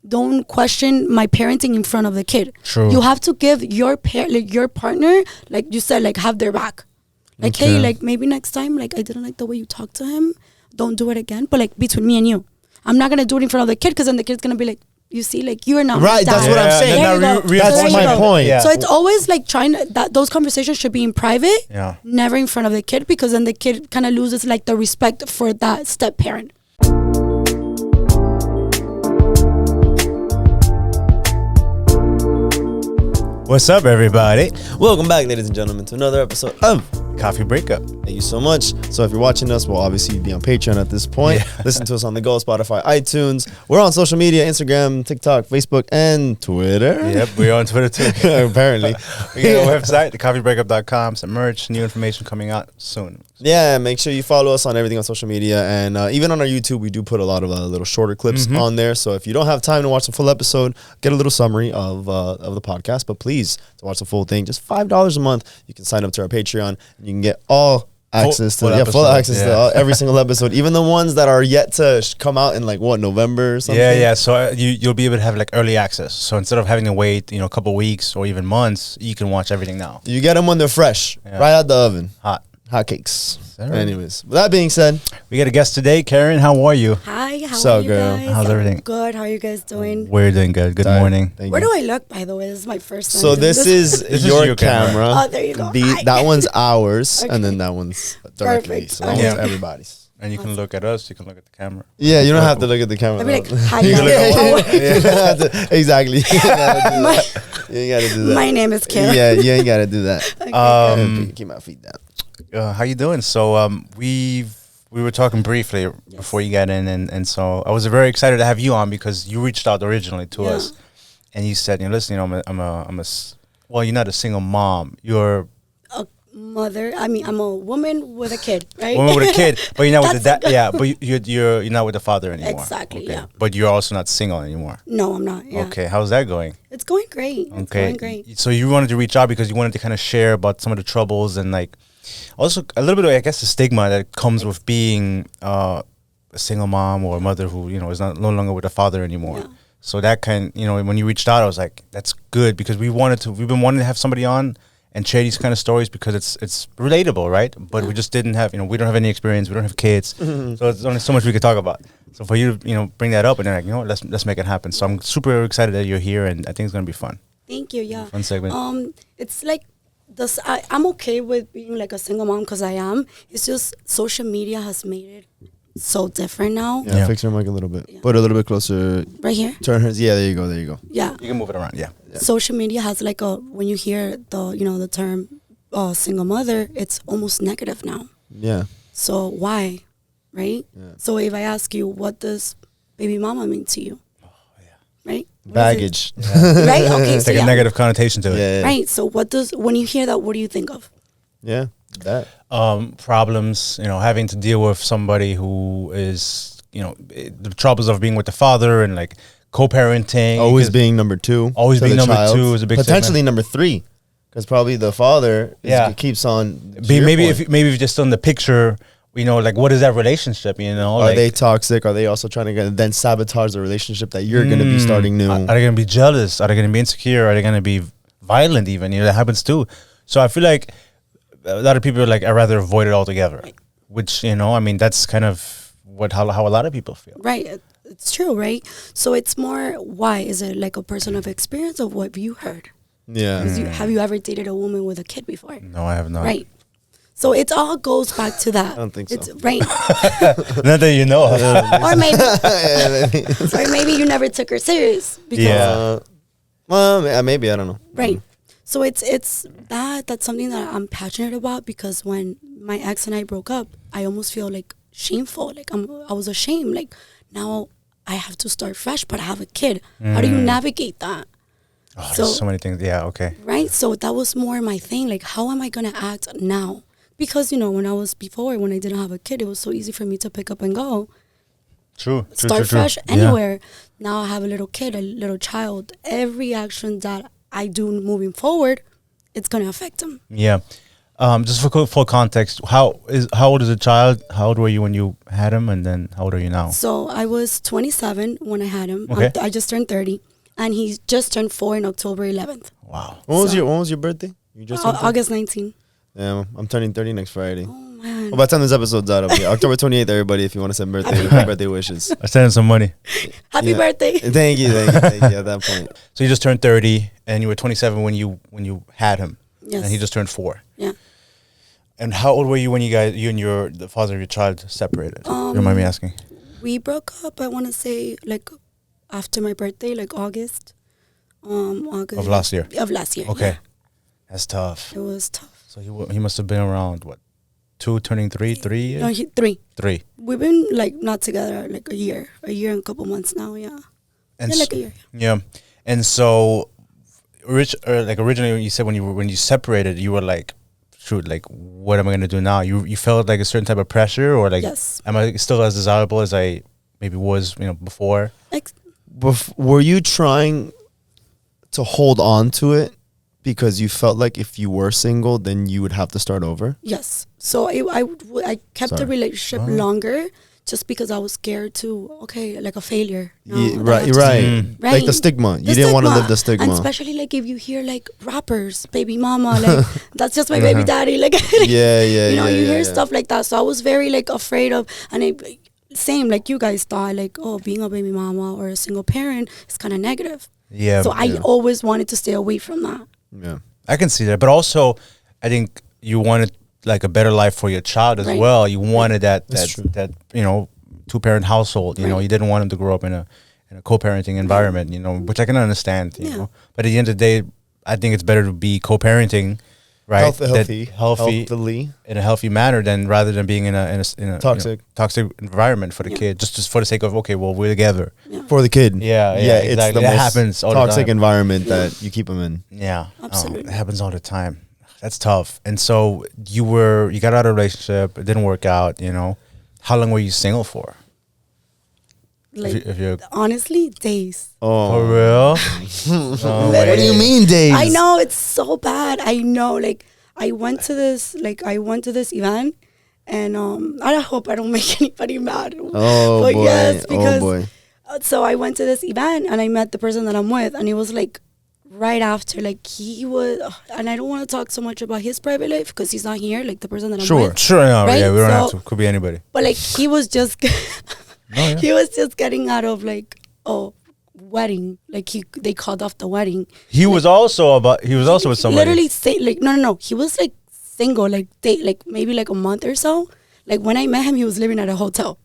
don't question my parenting in front of the kid. True. You have to give your your partner, like you said, like have their back. Like, hey, like maybe next time, like I didn't like the way you talked to him. Don't do it again. But like between me and you, I'm not gonna do it in front of the kid because then the kid's gonna be like, you see, like you are not right. That's what I'm saying. That's my point. So it's always like those conversations should be in private, never in front of the kid, because then the kid kind of loses like the respect for that step parent. What's up, everybody? Welcome back, ladies and gentlemen, to another episode of Coffee Breakup. Thank you so much. So if you're watching us, we'll obviously be on Patreon at this point. Listen to us on the go, Spotify, iTunes. We're on social media, Instagram, TikTok, Facebook, and Twitter. Yep, we're on Twitter too. Apparently. We got a website, thecoffeebreakup.com, some merch, new information coming out soon. Yeah, make sure you follow us on everything on social media. And even on our YouTube, we do put a lot of little shorter clips on there. So if you don't have time to watch the full episode, get a little summary of the podcast. But please, to watch the full thing, just $5 a month. You can sign up to our Patreon. And you can get all access to every single episode, even the ones that are yet to come out in like November or something. Yeah. So you'll be able to have like early access. So instead of having to wait, a couple weeks or even months, you can watch everything now. You get them when they're fresh, right out the oven. Hot cakes. Anyways, with that being said, we got a guest today. Karen, how are you? Hi, how are you guys? How's everything? Good. How are you guys doing? We're doing good. Good morning. Where do I look, by the way? This is my first time. So this is your camera. Oh, there you go. That one's ours, and then that one's directly. Perfect. So that one's everybody's. And you can look at us. You can look at the camera. Yeah, you don't have to look at the camera. I'd be like, hi, guys. Exactly. You ain't gotta do that. My name is Karen. Yeah, you ain't gotta do that. Keep my feet down. How you doing? So we were talking briefly before you got in, and so I was very excited to have you on because you reached out originally to us, and you said, listen, well, you're not a single mom. You're a mother. I mean, I'm a woman with a kid, right? Woman with a kid, but you're not with the dad. Yeah, but you're not with the father anymore. Exactly. Okay. Yeah. But you're also not single anymore. No, I'm not. Yeah. Okay. How's that going? It's going great. It's going great. So you wanted to reach out because you wanted to kind of share about some of the troubles and like. Also, a little bit of, I guess, the stigma that comes with being a single mom or a mother who, is no longer with a father anymore. Yeah. So that when you reached out, I was like, that's good because we've been wanting to have somebody on and share these kind of stories because it's relatable, right? But we just didn't have, we don't have any experience, we don't have kids, so there's only so much we could talk about. So for you to, bring that up and then like, let's make it happen. So I'm super excited that you're here and I think it's gonna be fun. Thank you. Yeah. Fun segment. It's like. I'm okay with being like a single mom because I am. It's just social media has made it so different now. Yeah, fix your mic a little bit. Yeah. Put it a little bit closer. Right here? Turn her. Yeah, there you go. Yeah. You can move it around, yeah. Social media has like when you hear the term single mother, it's almost negative now. Yeah. So why, right? Yeah. So if I ask you, what does baby mama mean to you? Right? Baggage. Right? Okay. It's like a negative connotation to it. Yeah. Right. So when you hear that, what do you think of? Yeah. That. Problems, having to deal with somebody who is, the troubles of being with the father and like co-parenting. Always being number two. Always being number two is a big potentially segment. Number three. Because probably the father keeps on. Maybe if you just on the picture. Like what is that relationship? Are they toxic? Are they also trying to then sabotage the relationship that you're going to be starting new? Are they going to be jealous? Are they going to be insecure? Are they going to be violent? Even that happens too. So I feel like a lot of people are like I rather avoid it altogether. Right. Which that's kind of how a lot of people feel. Right. It's true, right? So it's more why is it like a personal experience of what you heard? Yeah. Have you ever dated a woman with a kid before? No, I have not. Right. So it all goes back to that. I don't think so. It's right. Not that you know. Or maybe you never took her serious. Because well, maybe I don't know. Right. So it's that's something that I'm passionate about because when my ex and I broke up, I almost feel like shameful. Like I was ashamed. Like now I have to start fresh, but I have a kid. How do you navigate that? Oh, there's so many things. Yeah. Okay. Right. So that was more my thing. Like how am I gonna act now? Because, when I didn't have a kid, it was so easy for me to pick up and go. Start fresh anywhere. Yeah. Now I have a little kid, a little child. Every action that I do moving forward, it's going to affect them. Yeah. Just for full context, how old is the child? How old were you when you had him, and then how old are you now? So I was 27 when I had him. Okay. I just turned 30, and he just turned 4 in October 11th. Wow. When was your birthday? You just turned 30? August 19. Yeah, I'm turning 30 next Friday. Oh man. Well, by the time this episode's out, it'll be October 28th, everybody, if you want to send birthday wishes. I sent him some money. Happy Yeah. birthday. Thank you at that point. So you just turned 30, and you were 27 when you had him, Yes. and he just turned 4. Yeah. And how old were you when you and the father of your child separated? You don't mind me asking? We broke up, I want to say, like, after my birthday, like August. August. Of last year? Of last year, Okay. yeah. That's tough. It was tough. So he must have been around, what, 2 turning 3? 3 years? No, 3. 3. We've been, like, not together, like, a year and a couple months now, yeah. And Yeah, like a year. Yeah. And so, originally you said when you separated, you were like, shoot, like, what am I going to do now? You felt like a certain type of pressure, or like, Yes. am I still as desirable as I maybe was, before? Like, Were you trying to hold on to it because you felt like if you were single, then you would have to start over? yes. So I kept the Sorry. relationship Oh. longer just because I was scared to, like a failure. No, Yeah, that I have to- right. Right. Like the stigma. You The didn't want to stigma. live the stigma. And especially like if you hear like rappers, baby mama, like that's just my baby daddy. Like yeah. you know, you hear yeah. stuff like that. So I was very like afraid of, and same like you guys thought, like, oh, being a baby mama or a single parent is kind of negative. Yeah. So I always wanted to stay away from that. Yeah. I can see that. But also, I think you wanted like a better life for your child as Right. well. You wanted that That's true. 2-parent household. You know, Right. you didn't want him to grow up in a co-parenting environment. Which I can understand. You know, but at the end of the day, I think it's better to be co-parenting, right? Healthy in a healthy manner rather than being in a Toxic. toxic environment for the kid. Just for the sake of, okay, well, we're together. For the kid. Yeah, It's exactly. the That most happens all the toxic time. environment that you keep them in. Yeah, Absolutely. it happens all the time. That's tough. And so you got out of a relationship. It didn't work out. How long were you single for? Like If you're honestly, days. Oh. for real? Oh, What What do you mean, days? I know it's so bad. I know. Like I went to this event, and I hope I don't make anybody mad. Oh, but boy. yes, because Oh, boy. So I went to this event and I met the person that I'm with, and it was like right after, like he was, and I don't want to talk so much about his private life because he's not here, like the person that I'm with. Sure. No, Right? yeah, we don't have So- to. Could be anybody. But like he was just, yeah. he was just getting out of like wedding. Like they called off the wedding. He was also with somebody. Literally say like no. He was like single, like maybe like a month or so. Like when I met him, he was living at a hotel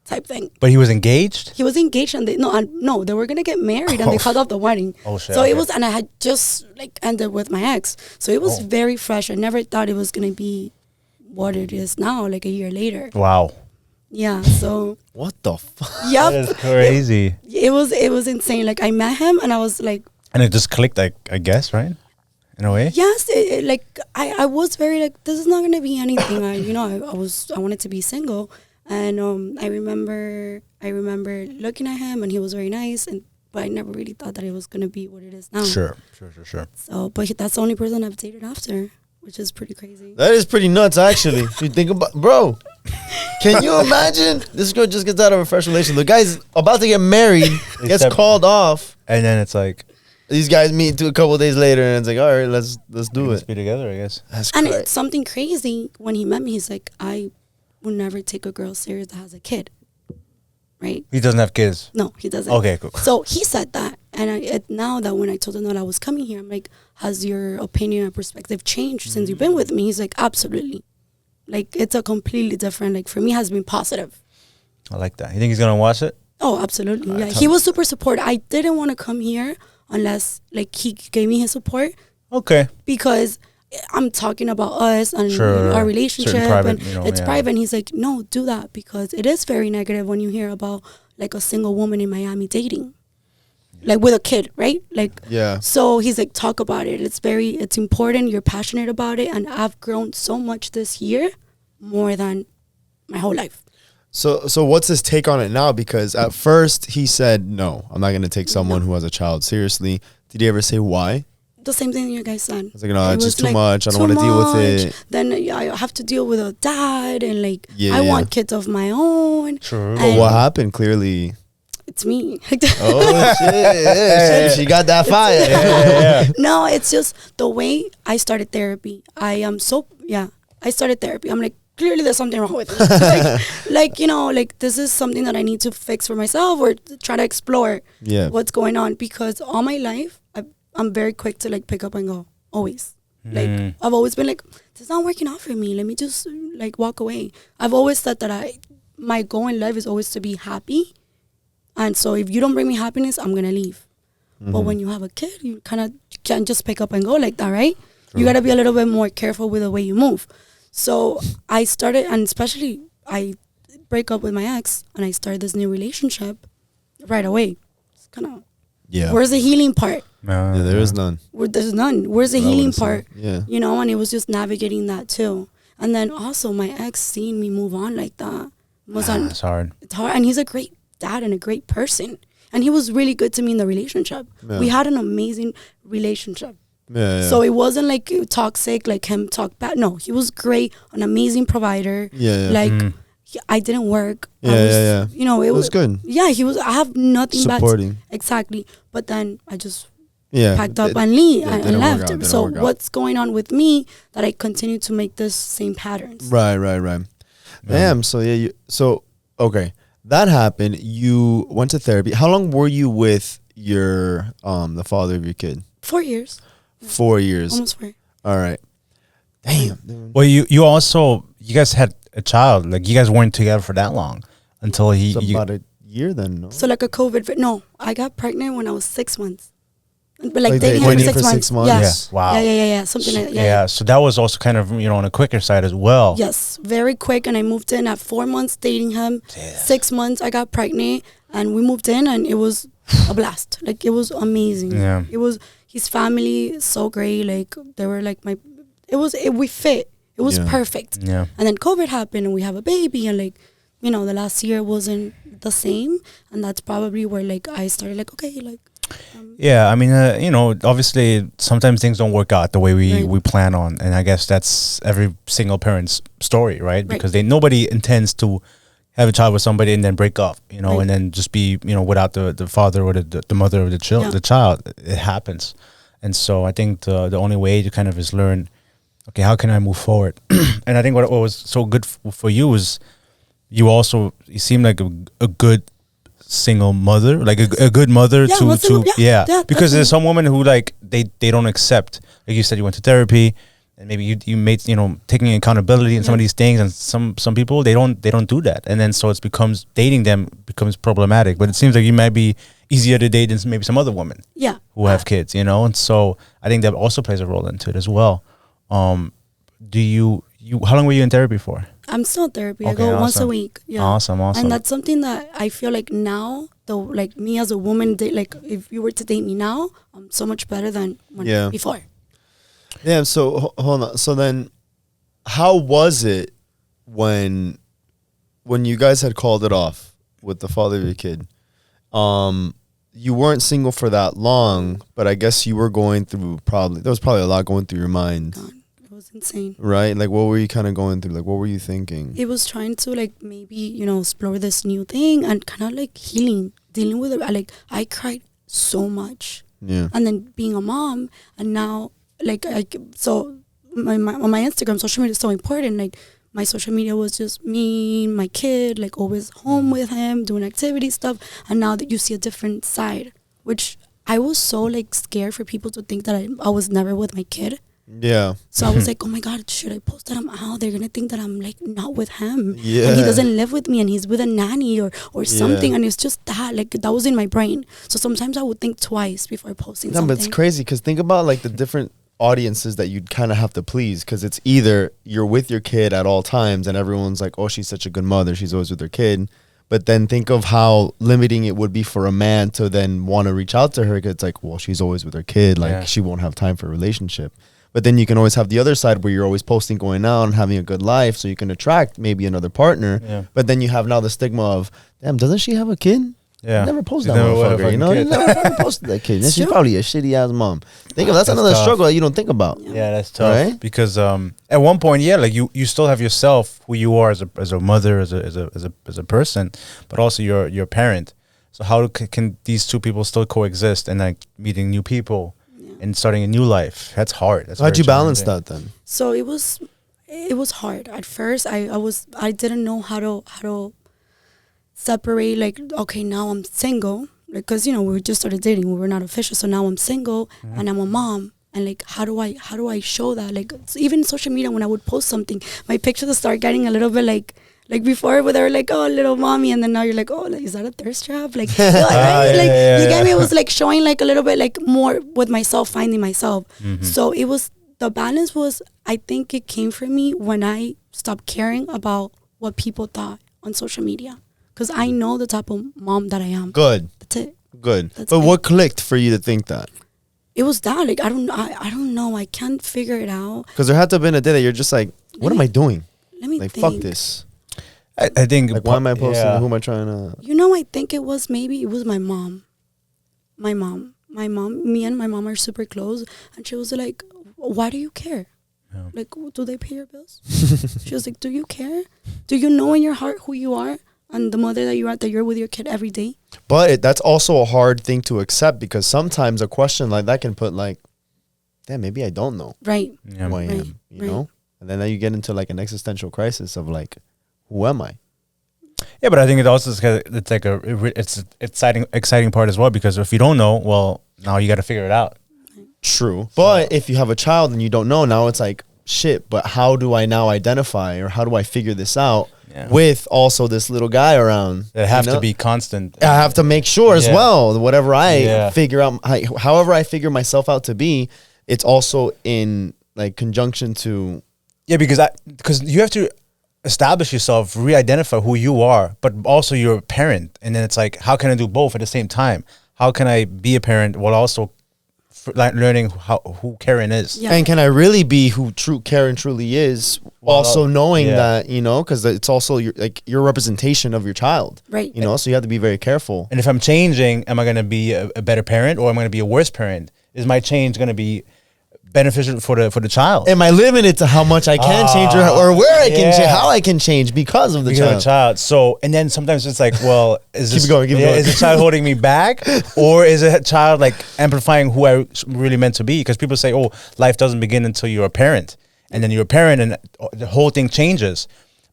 type thing. But he was engaged? He was engaged and they were gonna get married and they called off the wedding. Oh, shit, So okay. it was, and I had just like ended with my ex. So it was very fresh. I never thought it was gonna be what it is now, like a year later. Wow. Yeah. So What the fuck? yep. That is crazy. It was insane. Like I met him and I was like, And it just clicked, I guess, right? In a way? yes, like I was very like, this is not gonna be anything. I wanted to be single, and I remember looking at him and he was very nice, but I never really thought that it was gonna be what it is now. Sure. So, but that's the only person I've dated after, which is pretty crazy. That is pretty nuts, actually. If you think about, bro, can you imagine? This girl just gets out of a fresh relationship. The guy's about to get married, gets called off. And then it's like, These guys meet a couple of days later, and it's like, all right, let's do let's it. be together, I guess. That's And crazy. it's something crazy. When he met me, he's like, I would never take a girl serious that has a kid. Right? He doesn't have kids. No, he doesn't. Okay, cool. So he said that, and now that when I told him that I was coming here, I'm like, has your opinion or perspective changed since you've been with me? He's like, absolutely. Like it's a completely different. Like for me, has been positive. I like that. You think he's going to watch it? Oh, absolutely. Yeah, he was super supportive. I didn't want to come here unless like he gave me his support, Okay. because I'm talking about us and Sure. our relationship, Certain private, and it's yeah. private. And he's like, no, do that, because it is very negative when you hear about like a single woman in Miami dating, like with a kid, right? Like, Yeah. So he's like, talk about it. It's important. You're passionate about it, and I've grown so much this year, more than my whole life. So what's his take on it now? Because at first he said, no, I'm not going to take someone who has a child seriously. Did he ever say why? the same thing you guys said. It's like, no, It it's was just too much. I don't too want to deal with much. it. Then I have to deal with a dad, and like Yeah, I yeah. want kids of my own. True. But And what happened? Clearly. it's me. Oh shit! She got that fire. No, it's just the way I started therapy. I started therapy. I'm like, clearly there's something wrong with me. like, you know, like this is something that I need to fix for myself or try to explore Yeah. what's going on, because all my life I'm very quick to like pick up and go, always. Like I've always been like, this is not working out for me. Let me just like walk away. I've always said that my goal in life is always to be happy. And so if you don't bring me happiness, I'm going to leave. But when you have a kid, you kind of can't just pick up and go like that, right? You got to be a little bit more careful with the way you move. So I started, and especially I break up with my ex and I started this new relationship right away. It's kind of, where's the healing part? Yeah, there is none. There's none. Where's the What I healing would've said. part? Yeah. You know, and it was just navigating that too. And then also my ex seeing me move on like that It's hard. it's hard. And he's a great dad and a great person. And he was really good to me in the relationship. Yeah. We had an amazing relationship. Yeah. So it wasn't like toxic, like him talk bad. No, he was great, an amazing provider. Yeah. Like I didn't work. Yeah, I was, yeah. You know, It was good. Yeah, he was. I have nothing Supporting. bad. Exactly. But then I just Yeah. packed up and leave and didn't work left. out, didn't So work out. what's going on with me that I continue to make this same patterns? Right. Damn. So yeah. Okay. That happened. You went to therapy. How long were you with your the father of your kid? 4 years. 4 years. Almost 4. All right. Damn. Well, you also, you guys had a child. Like, you guys weren't together for that long until It's about a year then. No. So like a COVID. No, I got pregnant when I was 6 months. But like Like dating him dating for 6 months. Yeah. Yes. Wow. Yeah. Something like that. Yeah. So that was also kind of, on a quicker side as well. Yes, very quick. And I moved in at 4 months dating him. 6 months I got pregnant and we moved in and it was a blast. Like it was amazing. Yeah. It was his family so great. Like they were like we fit. It was Yeah. perfect. Yeah. And then COVID happened and we have a baby and like, the last year wasn't the same. And that's probably where like I started like, okay, like. Yeah, I mean, obviously sometimes things don't work out the way Right. we plan on, and I guess that's every single parent's story, right? Right. Because nobody intends to have a child with somebody and then break up, Right. and then just be, without the father or the mother of Yeah. the child. It happens, and so I think the only way to kind of is learn, okay, how can I move forward? And I think what was so good for you was you seemed like a good single mother, like a good mother because there's some women who like they don't accept, like you said, you went to therapy and maybe you made taking accountability in some of these things, and some people they don't do that, and then so dating them becomes problematic. But it seems like you might be easier to date than maybe some other women who have kids, and so I think that also plays a role into it as well. Do you how long were you in therapy for? I'm still in therapy. I Okay, go once a awesome. week. Yeah. Awesome. And that's something that I feel like now, though, like me as a woman, like if you were to date me now, I'm so much better than before. Yeah. So hold on. So then, how was it when you guys had called it off with the father of your kid? You weren't single for that long, but I guess you were going through there was probably a lot going through your mind. God, it was insane. Right? Like, what were you kind of going through? Like, what were you thinking? It was trying to like maybe, explore this new thing and kind of like dealing with it. I cried so much. Yeah. And then being a mom, and now like so my on my Instagram, social media is so important. Like my social media was just me, my kid, like always home with him, doing activity stuff. And now that you see a different side, which I was so like scared for people to think that I was never with my kid. Yeah. So I was like, oh my God, should I post that I'm out? They're going to think that I'm like not with him. Yeah. And he doesn't live with me and he's with a nanny or something. And it's just that, like that was in my brain. So sometimes I would think twice before posting No, something. but it's crazy because think about like the different audiences that you'd kind of have to please, because it's either you're with your kid at all times and everyone's like, oh, she's such a good mother, she's always with her kid. But then think of how limiting it would be for a man to then want to reach out to her, because it's like, well, she's always with her kid, like she won't have time for a relationship. But then you can always have the other side where you're always posting, going out and having a good life, so you can attract maybe another partner. Yeah. But then you have now the stigma of, damn, doesn't she have a kid? Yeah. Never post You that never would have motherfucker. You fucking know, you kids. never posted that kid. And she's Sure. probably a shitty ass mom. Think of that's That's another tough. struggle that you don't think about. Yeah, that's tough. Right? Because at one point, yeah, like you still have yourself, who you are as a mother, as a person, but also your parent. So how can these two people still coexist and like meeting new people and starting a new life? That's hard. That's How'd very you balance challenging. that then? So it was hard at first. I didn't know how to separate, like, okay, now I'm single, like, because we just started dating, we were not official, so now I'm single and I'm a mom, and like how do I show that, like, so even social media, when I would post something, my pictures would start getting a little bit like before, where they were like, oh, little mommy, and then now you're like, oh, like, is that a thirst trap, like, right? Yeah, You get me? It was like showing like a little bit like more with myself, finding myself. So it was, the balance was, I think it came from me when I stopped caring about what people thought on social media. Because I know the type of mom that I am. Good. That's it. Good. That's But it. what clicked for you to think that? It was that. Like, I don't know. I can't figure it out. Because there had to have been a day that you're just like, what am I doing? Let me Like, think. fuck this. I think Like, why am I posting? Yeah. Who am I trying to? I think it was my mom. My mom. Me and my mom are super close. And she was like, why do you care? Yeah. Like, do they pay your bills? She was like, do you care? Do you know in your heart who you are? And the mother that you're with your kid every day? But that's also a hard thing to accept, because sometimes a question like that can put like, damn, maybe I don't know Right. Yeah. who I Right, am, you right. know? And then you get into like an existential crisis of like, who am I? Yeah, but I think it also is it's like it's exciting part as well, because if you don't know, well, now you got to figure it out. True. But if you have a child and you don't know, now it's like, shit, but how do I now identify, or how do I figure this out Yeah. with also this little guy around? They have you to know? be constant. I have to make sure as Yeah. well, whatever I Yeah. figure out, however I figure myself out to be, it's also in like conjunction to, Yeah, because you have to establish yourself, re-identify who you are, but also you're a parent, and then it's like, how can I do both at the same time? How can I be a parent while also like learning who Karen is? Yeah. and can I really be who true Karen truly is? Well, Also knowing yeah. that, because it's also your representation of your child, Right. So you have to be very careful. And if I'm changing, am I going to be a better parent, or am I going to be a worse parent? Is my change going to be beneficial for the child? Am I limited to how much I can change, or where I can yeah. change, how I can change because of the Because of child? the child. So, and then sometimes it's like, well, is Keep this, it going, keep it going. Is the child holding me back, or is a child like amplifying who I really meant to be? Because people say, oh, life doesn't begin until you're a parent, and then you're a parent, and the whole thing changes.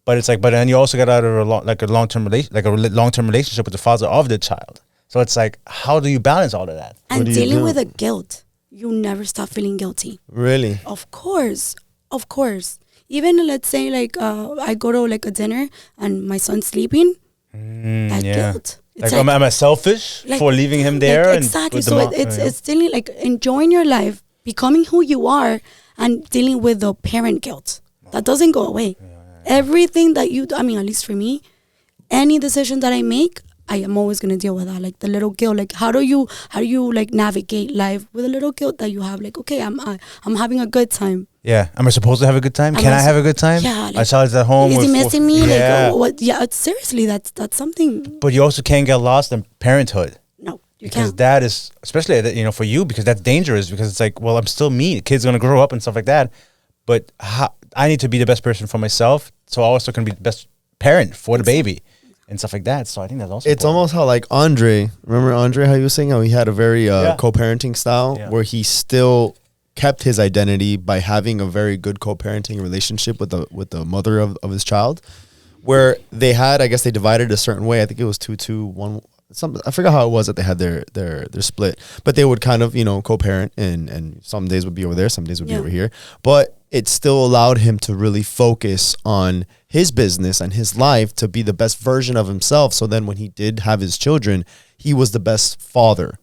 But it's like, but then you also got out of a long-term relationship with the father of the child. So it's like, how do you balance all of that? And do you dealing do? with the guilt. You never stop feeling guilty. Really? Of course. Even let's say like I go to like a dinner and my son's sleeping. That yeah. guilt. Like, am I selfish like- for leaving him there? Like, and exactly. with the So mom- it's still like enjoying your life, becoming who you are, and dealing with the parent guilt. That doesn't go away. Everything that you do, I mean, at least for me, any decision that I make, I am always gonna deal with that. Like the little guilt. Like how do you like navigate life with a little guilt that you have? Like, okay, I'm having a good time. Yeah. Am I supposed to have a good time? Am Can I I have a good time? Yeah, My like, child's at home. Is he with- missing me? Yeah. Like, what? Yeah, seriously, that's something. But you also can't get lost in parenthood. No, you Because can't. that is, especially for you, because that's dangerous. Because it's like, well, I'm still me. The kid's gonna grow up and stuff like that. But I need to be the best person for myself, so I also can be the best parent for the baby and stuff like that. So I think that's also It's important. almost how like remember Andre, how he was saying how he had a very Yeah. co-parenting style, Yeah. where he still kept his identity by having a very good co-parenting relationship with the mother of his child, where they had, I guess they divided a certain way. I think it was 2-2-1. I forgot how it was that they had their split, but they would kind of co-parent, and some days would be over there, some days would be Yeah. over here, but it still allowed him to really focus on his business and his life to be the best version of himself. So then when he did have his children, he was the best father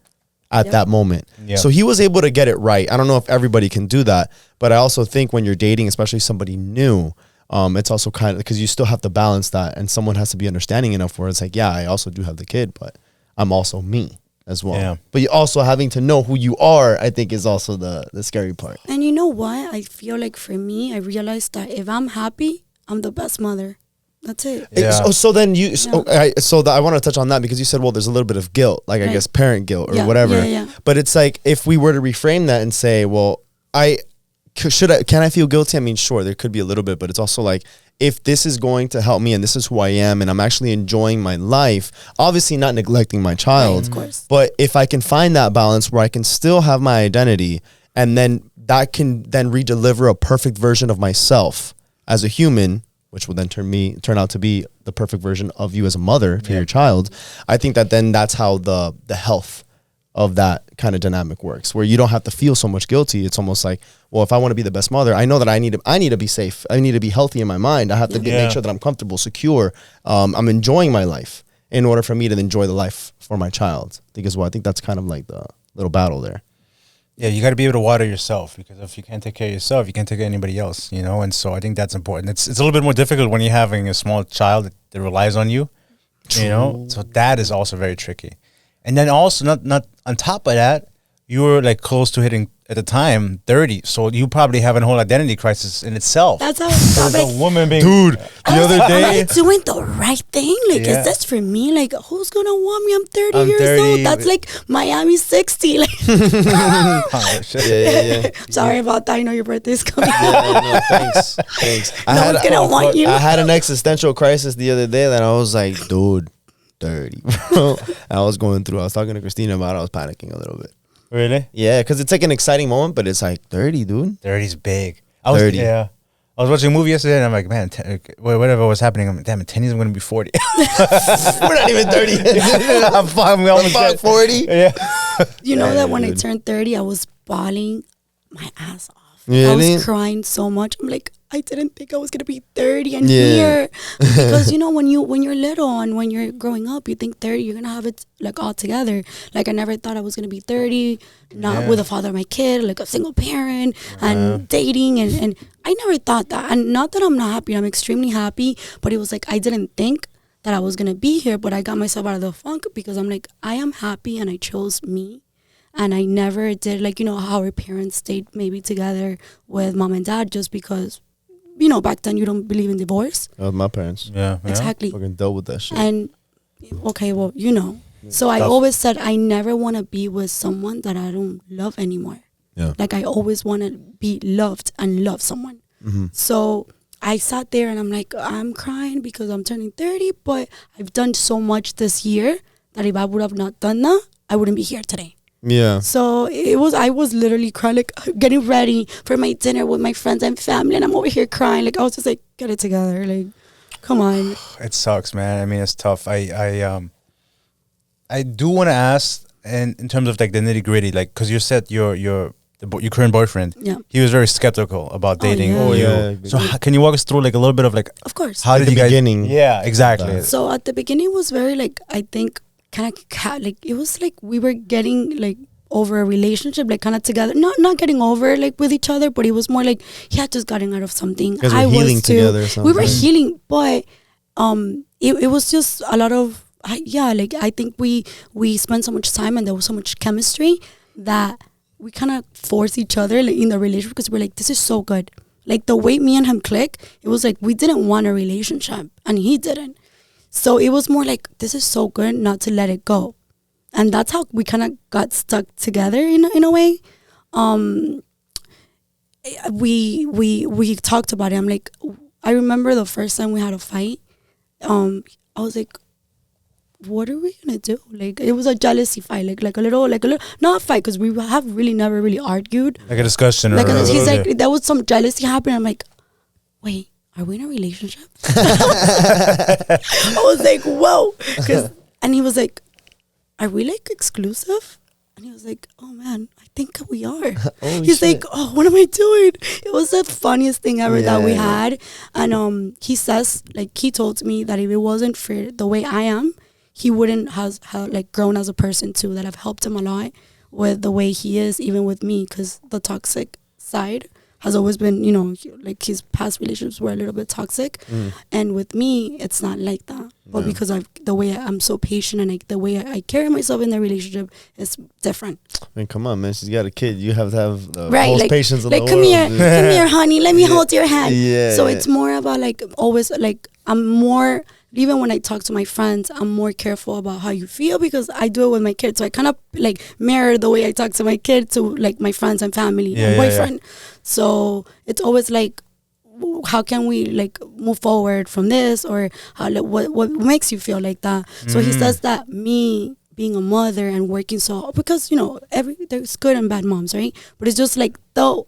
at Yep. that moment. Yeah. So he was able to get it right. I don't know if everybody can do that, but I also think when you're dating, especially somebody new, it's also kind of, because you still have to balance that, and someone has to be understanding enough where it's like, yeah, I also do have the kid, but I'm also me as well. Yeah. But you also having to know who you are, I think, is also the scary part. And you know what? I feel like for me, I realized that if I'm happy, I'm the best mother. That's it. Yeah. So then I want to touch on that because you said, well, there's a little bit of guilt, like I guess parent guilt or whatever. Yeah. But it's like if we were to reframe that and say, well, can I feel guilty? I mean, sure, there could be a little bit, but it's also like, if this is going to help me and this is who I am and I'm actually enjoying my life, obviously not neglecting my child, of course. But if I can find that balance where I can still have my identity and then that can then redeliver a perfect version of myself as a human, which will then turn out to be the perfect version of you as a mother to your child, I think that then that's how the health of that kind of dynamic works, where you don't have to feel so much guilty. It's almost like, well, if I want to be the best mother, I know that I need to be safe. I need to be healthy in my mind. I have to make sure that I'm comfortable, secure. I'm enjoying my life in order for me to enjoy the life for my child. I think that's kind of like the little battle there. Yeah, you got to be able to water yourself, because if you can't take care of yourself, you can't take care of anybody else, you know? And so I think that's important. It's a little bit more difficult when you're having a small child that relies on you, you know? So that is also very tricky. And then also, not on top of that, you were like close to hitting, at the time, 30. So you probably have a whole identity crisis in itself. That's how it's As a woman being... Dude, the other Am day... I doing the right thing? Like, is this for me? Like, who's going to want me? I'm 30 years old. That's like Miami 60. Like, Oh, shit. Yeah. sorry about that. I know your birthday's coming. No, thanks. No one's going to want you. I had an existential crisis the other day that I was like, dude, 30, bro. I was talking to Christina about it. I was panicking a little bit. Really? Yeah, because it's like an exciting moment, but it's like 30, dude. 30's big. 30. Yeah. I was watching a movie yesterday, and I'm like, man, whatever was happening, I'm like, damn, in 10 years I'm going to be 40. We're not even 30. I'm fine. We almost about 40. Yeah. You know that when I turned 30, I was bawling my ass off. Really? I was crying so much. I'm like, I didn't think I was gonna be 30 and here, because you know when you're little and when you're growing up, you think 30 you're gonna have it like all together. Like I never thought I was gonna be 30, not with the father of my kid, like a single parent and dating, and I never thought that. And not that I'm not happy, I'm extremely happy, but it was like I didn't think that I was gonna be here, but I got myself out of the funk because I'm like, I am happy and I chose me. And I never did, like, you know, how our parents stayed maybe together with mom and dad just because, you know, back then you don't believe in divorce. My parents. Yeah. Exactly. Fucking dealt with that shit. And, okay, well, you know. So I always said I never want to be with someone that I don't love anymore. Yeah. Like I always want to be loved and love someone. So I sat there and I'm like, I'm crying because I'm turning 30, but I've done so much this year that if I would have not done that, I wouldn't be here today. Yeah. So I was literally crying, like getting ready for my dinner with my friends and family, and I'm over here crying. Like I was just like, get it together, like, come on. It sucks, man. I mean, it's tough. I do want to ask, and in terms of like the nitty gritty, like, because you said your current boyfriend, he was very skeptical about dating yeah. you. Yeah. So can you walk us through like a little bit of like, Of course. how did the you guys? beginning. Yeah, exactly. So at the beginning it was very like, I think kind of like it was like we were getting like over a relationship, like kind of together, not getting over like with each other, but it was more like he had just gotten out of something. You guys were healing together or something. We were healing, but it was just a lot of like I think we spent so much time and there was so much chemistry that we kind of forced each other like in the relationship, because we're like, this is so good. Like the way me and him click, it was like we didn't want a relationship and he didn't. So it was more like, this is so good not to let it go. And that's how we kind of got stuck together in a way. We talked about it. I'm like, I remember the first time we had a fight. I was like, what are we gonna do? Like it was a jealousy fight, like a little, not a fight, because we have really never really argued. Like a discussion. Like or he's like, there was some jealousy happening. I'm like, wait, are we in a relationship? I was like, whoa. And he was like, are we like exclusive? And he was like, oh man, I think we are. He's like, oh, what am I doing? It was the funniest thing ever that we had. And he says, like, he told me that if it wasn't for the way I am, he wouldn't have like grown as a person too, that I've helped him a lot with the way he is, even with me, because the toxic side has always been, you know, like his past relationships were a little bit toxic. And with me, it's not like that. But because of the way I'm so patient and like the way I carry myself in the relationship is different. I mean, come on, man. She's got a kid. You have to have the right, most like, patience in like the come world. here, come here, honey. Let me hold your hand. Yeah, so it's more about like always like I'm more, even when I talk to my friends, I'm more careful about how you feel because I do it with my kids. So I kind of like mirror the way I talk to my kid to like my friends and family and boyfriend. So it's always like, how can we like move forward from this, or how, like, what makes you feel like that? So he says that me being a mother and working so, because you know there's good and bad moms, right? But it's just like the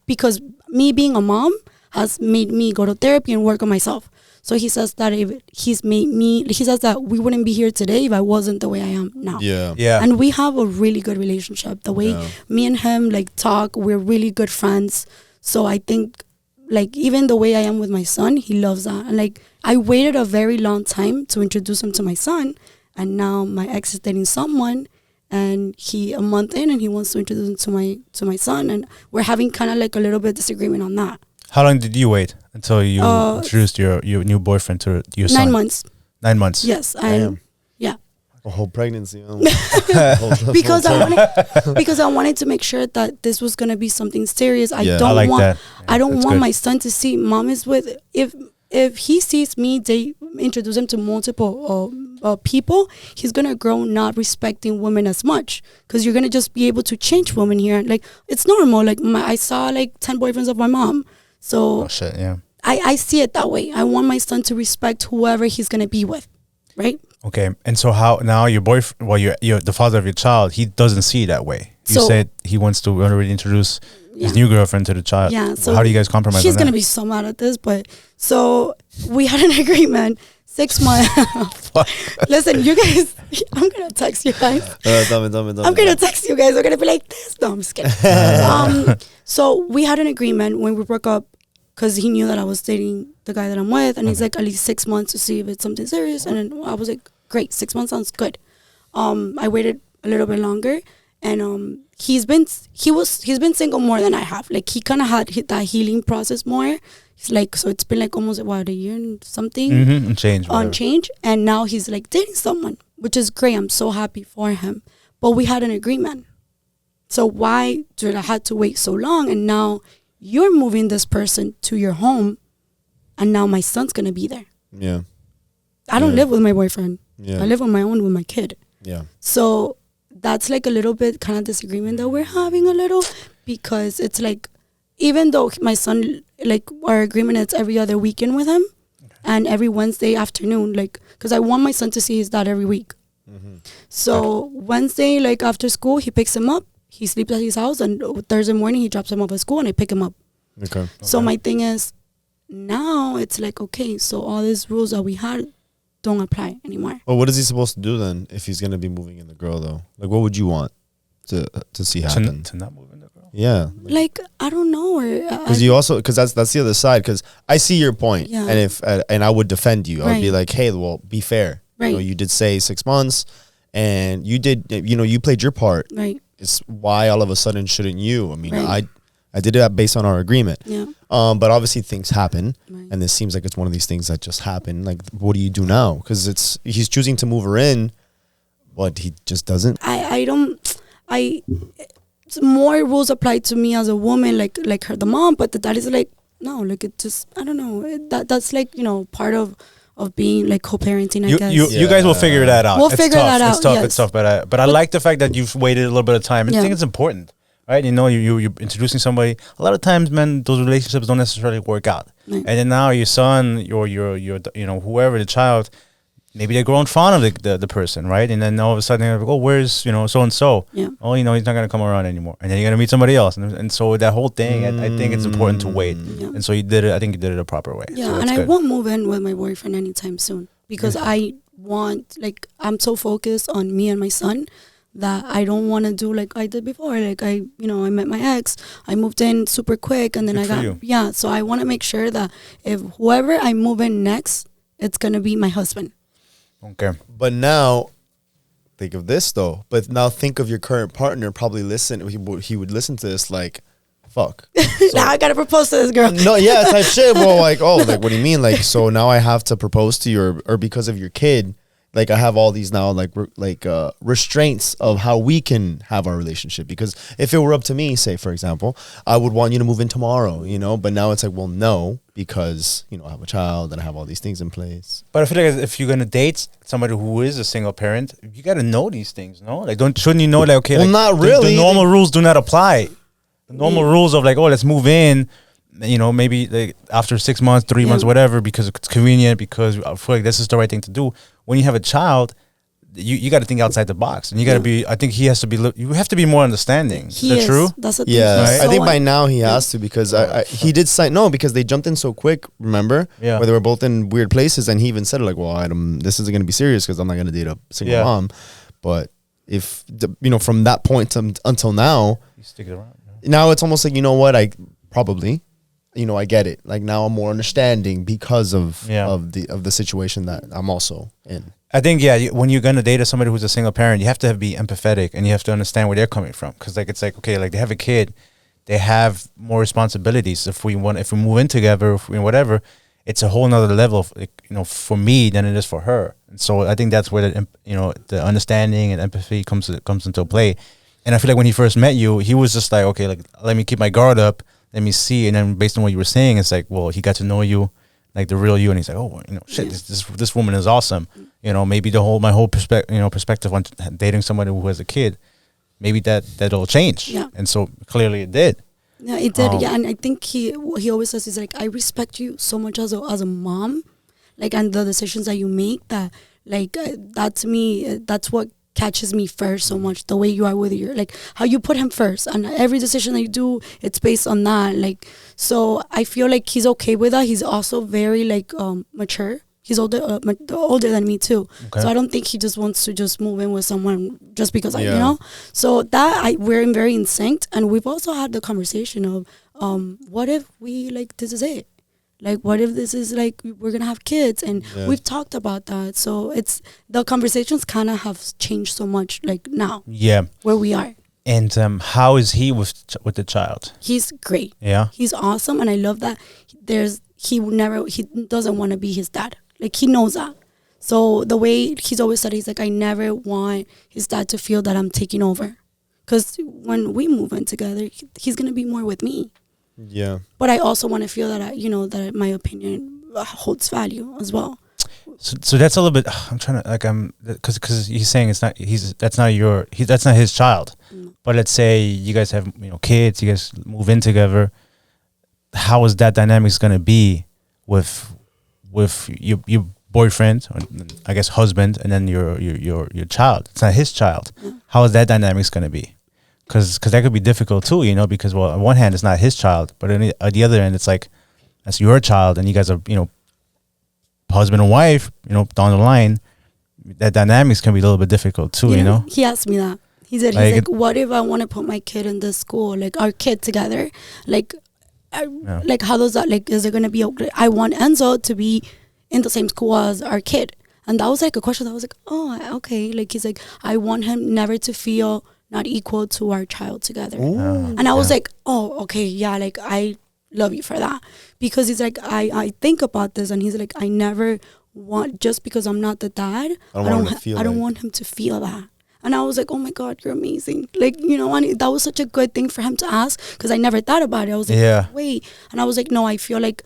because me being a mom has made me go to therapy and work on myself. So he says that he says that we wouldn't be here today if I wasn't the way I am now. Yeah. And we have a really good relationship. The way me and him like talk, we're really good friends. So I think like even the way I am with my son, he loves that. And like I waited a very long time to introduce him to my son, and now my ex is dating someone, and he a month in and he wants to introduce him to my son, and we're having kind of like a little bit of disagreement on that. How long did you wait until you introduced your new boyfriend to your son? 9 months. 9 months. Yes, yeah. A whole pregnancy. Because I wanted to make sure that this was gonna be something serious. I don't like want that. I don't That's want good. my son to see mom is with if he sees me introduce him to multiple people, he's gonna grow not respecting women as much, because you're gonna just be able to change women here. Like it's normal. Like I saw like 10 boyfriends of my mom, so Oh shit, yeah. I see it that way. I want my son to respect whoever he's gonna be with, right? Okay, and so how now your boyfriend, well, you're the father of your child, he doesn't see it that way. You So- said he wants to already introduce his new girlfriend to the child. Yeah. So how do you guys compromise She's on gonna that? be so mad at this, but so we had an agreement. 6 months. Listen, you guys. I'm gonna text you guys. I'm gonna text you guys. We're gonna be like this. No, I'm just kidding. So we had an agreement when we broke up, because he knew that I was dating the guy that I'm with, and he's like, at least 6 months to see if it's something serious. And then I was like, great, 6 months sounds good. I waited a little bit longer, and he's been single more than I have. Like he kind of had that healing process more. He's like, so it's been like almost a year and something And change. on whatever. change, and now he's like dating someone, which is great. I'm so happy for him. But we had an agreement. So why did I had to wait so long? And now you're moving this person to your home, and now my son's gonna be there. Yeah. I don't live with my boyfriend. Yeah. I live on my own with my kid. Yeah. So that's like a little bit kind of disagreement that we're having a little, because it's like, even though my son, like our agreement is every other weekend with him, and every Wednesday afternoon, like, because I want my son to see his dad every week. So Wednesday, like after school, he picks him up, he sleeps at his house, and Thursday morning he drops him off at school and I pick him up. Okay. So my thing is, now it's like, okay, so all these rules that we had don't apply anymore. Well, what is he supposed to do then if he's gonna be moving in the girl though? Like, what would you want to see happen? To not move in the girl. Yeah. Like, I don't know. Because you also, because that's the other side. Because I see your point, Yeah. and if and I would defend you. I would be Right. like, hey, well, be fair. Right. You know, you did say 6 months, and you did. You know, you played your part. Right. It's why all of a sudden shouldn't you? I mean, Right. I did it based on our agreement. Yeah. But obviously things happen, Right. and this seems like it's one of these things that just happen. Like, what do you do now? Because he's choosing to move her in, but he just doesn't. More rules apply to me as a woman, like her, the mom, but the dad is like, no, like it just, I don't know. That's like, you know, part of being like co-parenting, I guess. You guys will figure that out. We'll It's figure tough. that out, It's tough. yes. It's tough. But I like the fact that you've waited a little bit of time. And I Yeah. think it's important, right? You know, you're introducing somebody. A lot of times, man, those relationships don't necessarily work out. Right. And then now your son, your you know, whoever, the child, maybe they're growing fond of the person, right? And then all of a sudden they're like, oh, where's, you know, so and so? Yeah. Oh, you know, he's not gonna come around anymore. And then you're gonna meet somebody else. And so that whole thing, I think it's important to wait. Yeah. And so you did it. I think you did it a proper way. Yeah, So and that's I good. won't move in with my boyfriend anytime soon, because I want, like, I'm so focused on me and my son that I don't want to do like I did before. Like I met my ex, I moved in super quick, and then Good for I you. got so I want to make sure that if whoever I move in next, it's gonna be my husband. Okay. But now, think of this though. But now think of your current partner. Probably he would listen to this like, fuck. Now I gotta propose to this girl. No, yeah, type shit. Well, like, oh, like, what do you mean? Like, so now I have to propose to you, or because of your kid, like I have all these now restraints of how we can have our relationship. Because if it were up to me, say for example, I would want you to move in tomorrow, you know, but now it's like, well, no, because, you know, I have a child and I have all these things in place. But I feel like if you're gonna date somebody who is a single parent, you gotta know these things, no? Like, shouldn't you know, like, okay, Well, like, not really. The normal rules do not apply. The normal rules of like, oh, let's move in, you know, maybe like after 6 months, 3 months, whatever, because it's convenient, because I feel like this is the right thing to do. When you have a child, you got to think outside the box, and you got to be. I think he has to be. You have to be more understanding. Is that true? That's the thing. Yeah, Right? I think by now he has to, because he did sign because they jumped in so quick. Remember, Yeah, where they were both in weird places, and he even said like, "Well, this isn't going to be serious because I'm not going to date a single mom." But if you know, from that point until now, you stick it around. now it's almost like, you know what, I probably, you know, I get it. Like now I'm more understanding because of the situation that I'm also in. I think when you're gonna date somebody who's a single parent, you have to be empathetic, and you have to understand where they're coming from. Because like it's like, okay, like they have a kid, they have more responsibilities. If we move in together, whatever, it's a whole nother level of, like, you know, for me than it is for her. And so I think that's where the understanding and empathy comes into play. And I feel like when he first met you, he was just like, okay, like, let me keep my guard up, let me see. And then based on what you were saying, it's like, well, he got to know you, like the real you, and he's like, oh, you know, shit, this woman is awesome. You know, maybe my whole perspective on dating somebody who has a kid, maybe that'll change. Yeah. And so clearly it did. Yeah, it did. And I think he always says, he's like, I respect you so much as a mom, like, and the decisions that you make, that like that to me, that's what catches me first so much, the way you are with your, like, how you put him first, and every decision that you do, it's based on that. Like, so I feel like he's okay with that. He's also very like mature. He's older than me too. Okay. So I don't think he just wants to just move in with someone just because you know. So we're very in sync, and we've also had the conversation of what if we, like, this is it. Like, what if this is, like, we're going to have kids? And we've talked about that. So it's, the conversations kind of have changed so much, like, now. Yeah. Where we are. And how is he with the child? He's great. Yeah. He's awesome. And I love that he doesn't want to be his dad. Like, he knows that. So the way he's always said, he's like, I never want his dad to feel that I'm taking over. Because when we move in together, he's going to be more with me. Yeah. But I also want to feel that that my opinion holds value as well. So that's a little bit, I'm trying to, like, because he's saying that's not his child. But let's say you guys have, you know, kids, you guys move in together. How is that dynamics going to be with your boyfriend, or I guess husband, and then your child? It's not his child. How is that dynamics going to be? Because that could be difficult too, you know, because, well, on one hand, it's not his child, but on the other end, it's like, that's your child, and you guys are, you know, husband and wife, you know, down the line, that dynamics can be a little bit difficult too, you know? He asked me that. He said, he's like, what if I want to put my kid in this school, like our kid together? Like, like, how does that, like, is it going to be, I want Enzo to be in the same school as our kid. And that was like a question that I was like, oh, okay. Like, he's like, I want him never to feel not equal to our child together. And I was like, oh, okay, yeah, like, I love you for that. Because he's like, I think about this, and he's like, I never want, just because I'm not the dad, I don't want him to feel that. And I was like, oh my God, you're amazing. Like, you know, and that was such a good thing for him to ask, because I never thought about it. I was like, wait. And I was like, no, I feel like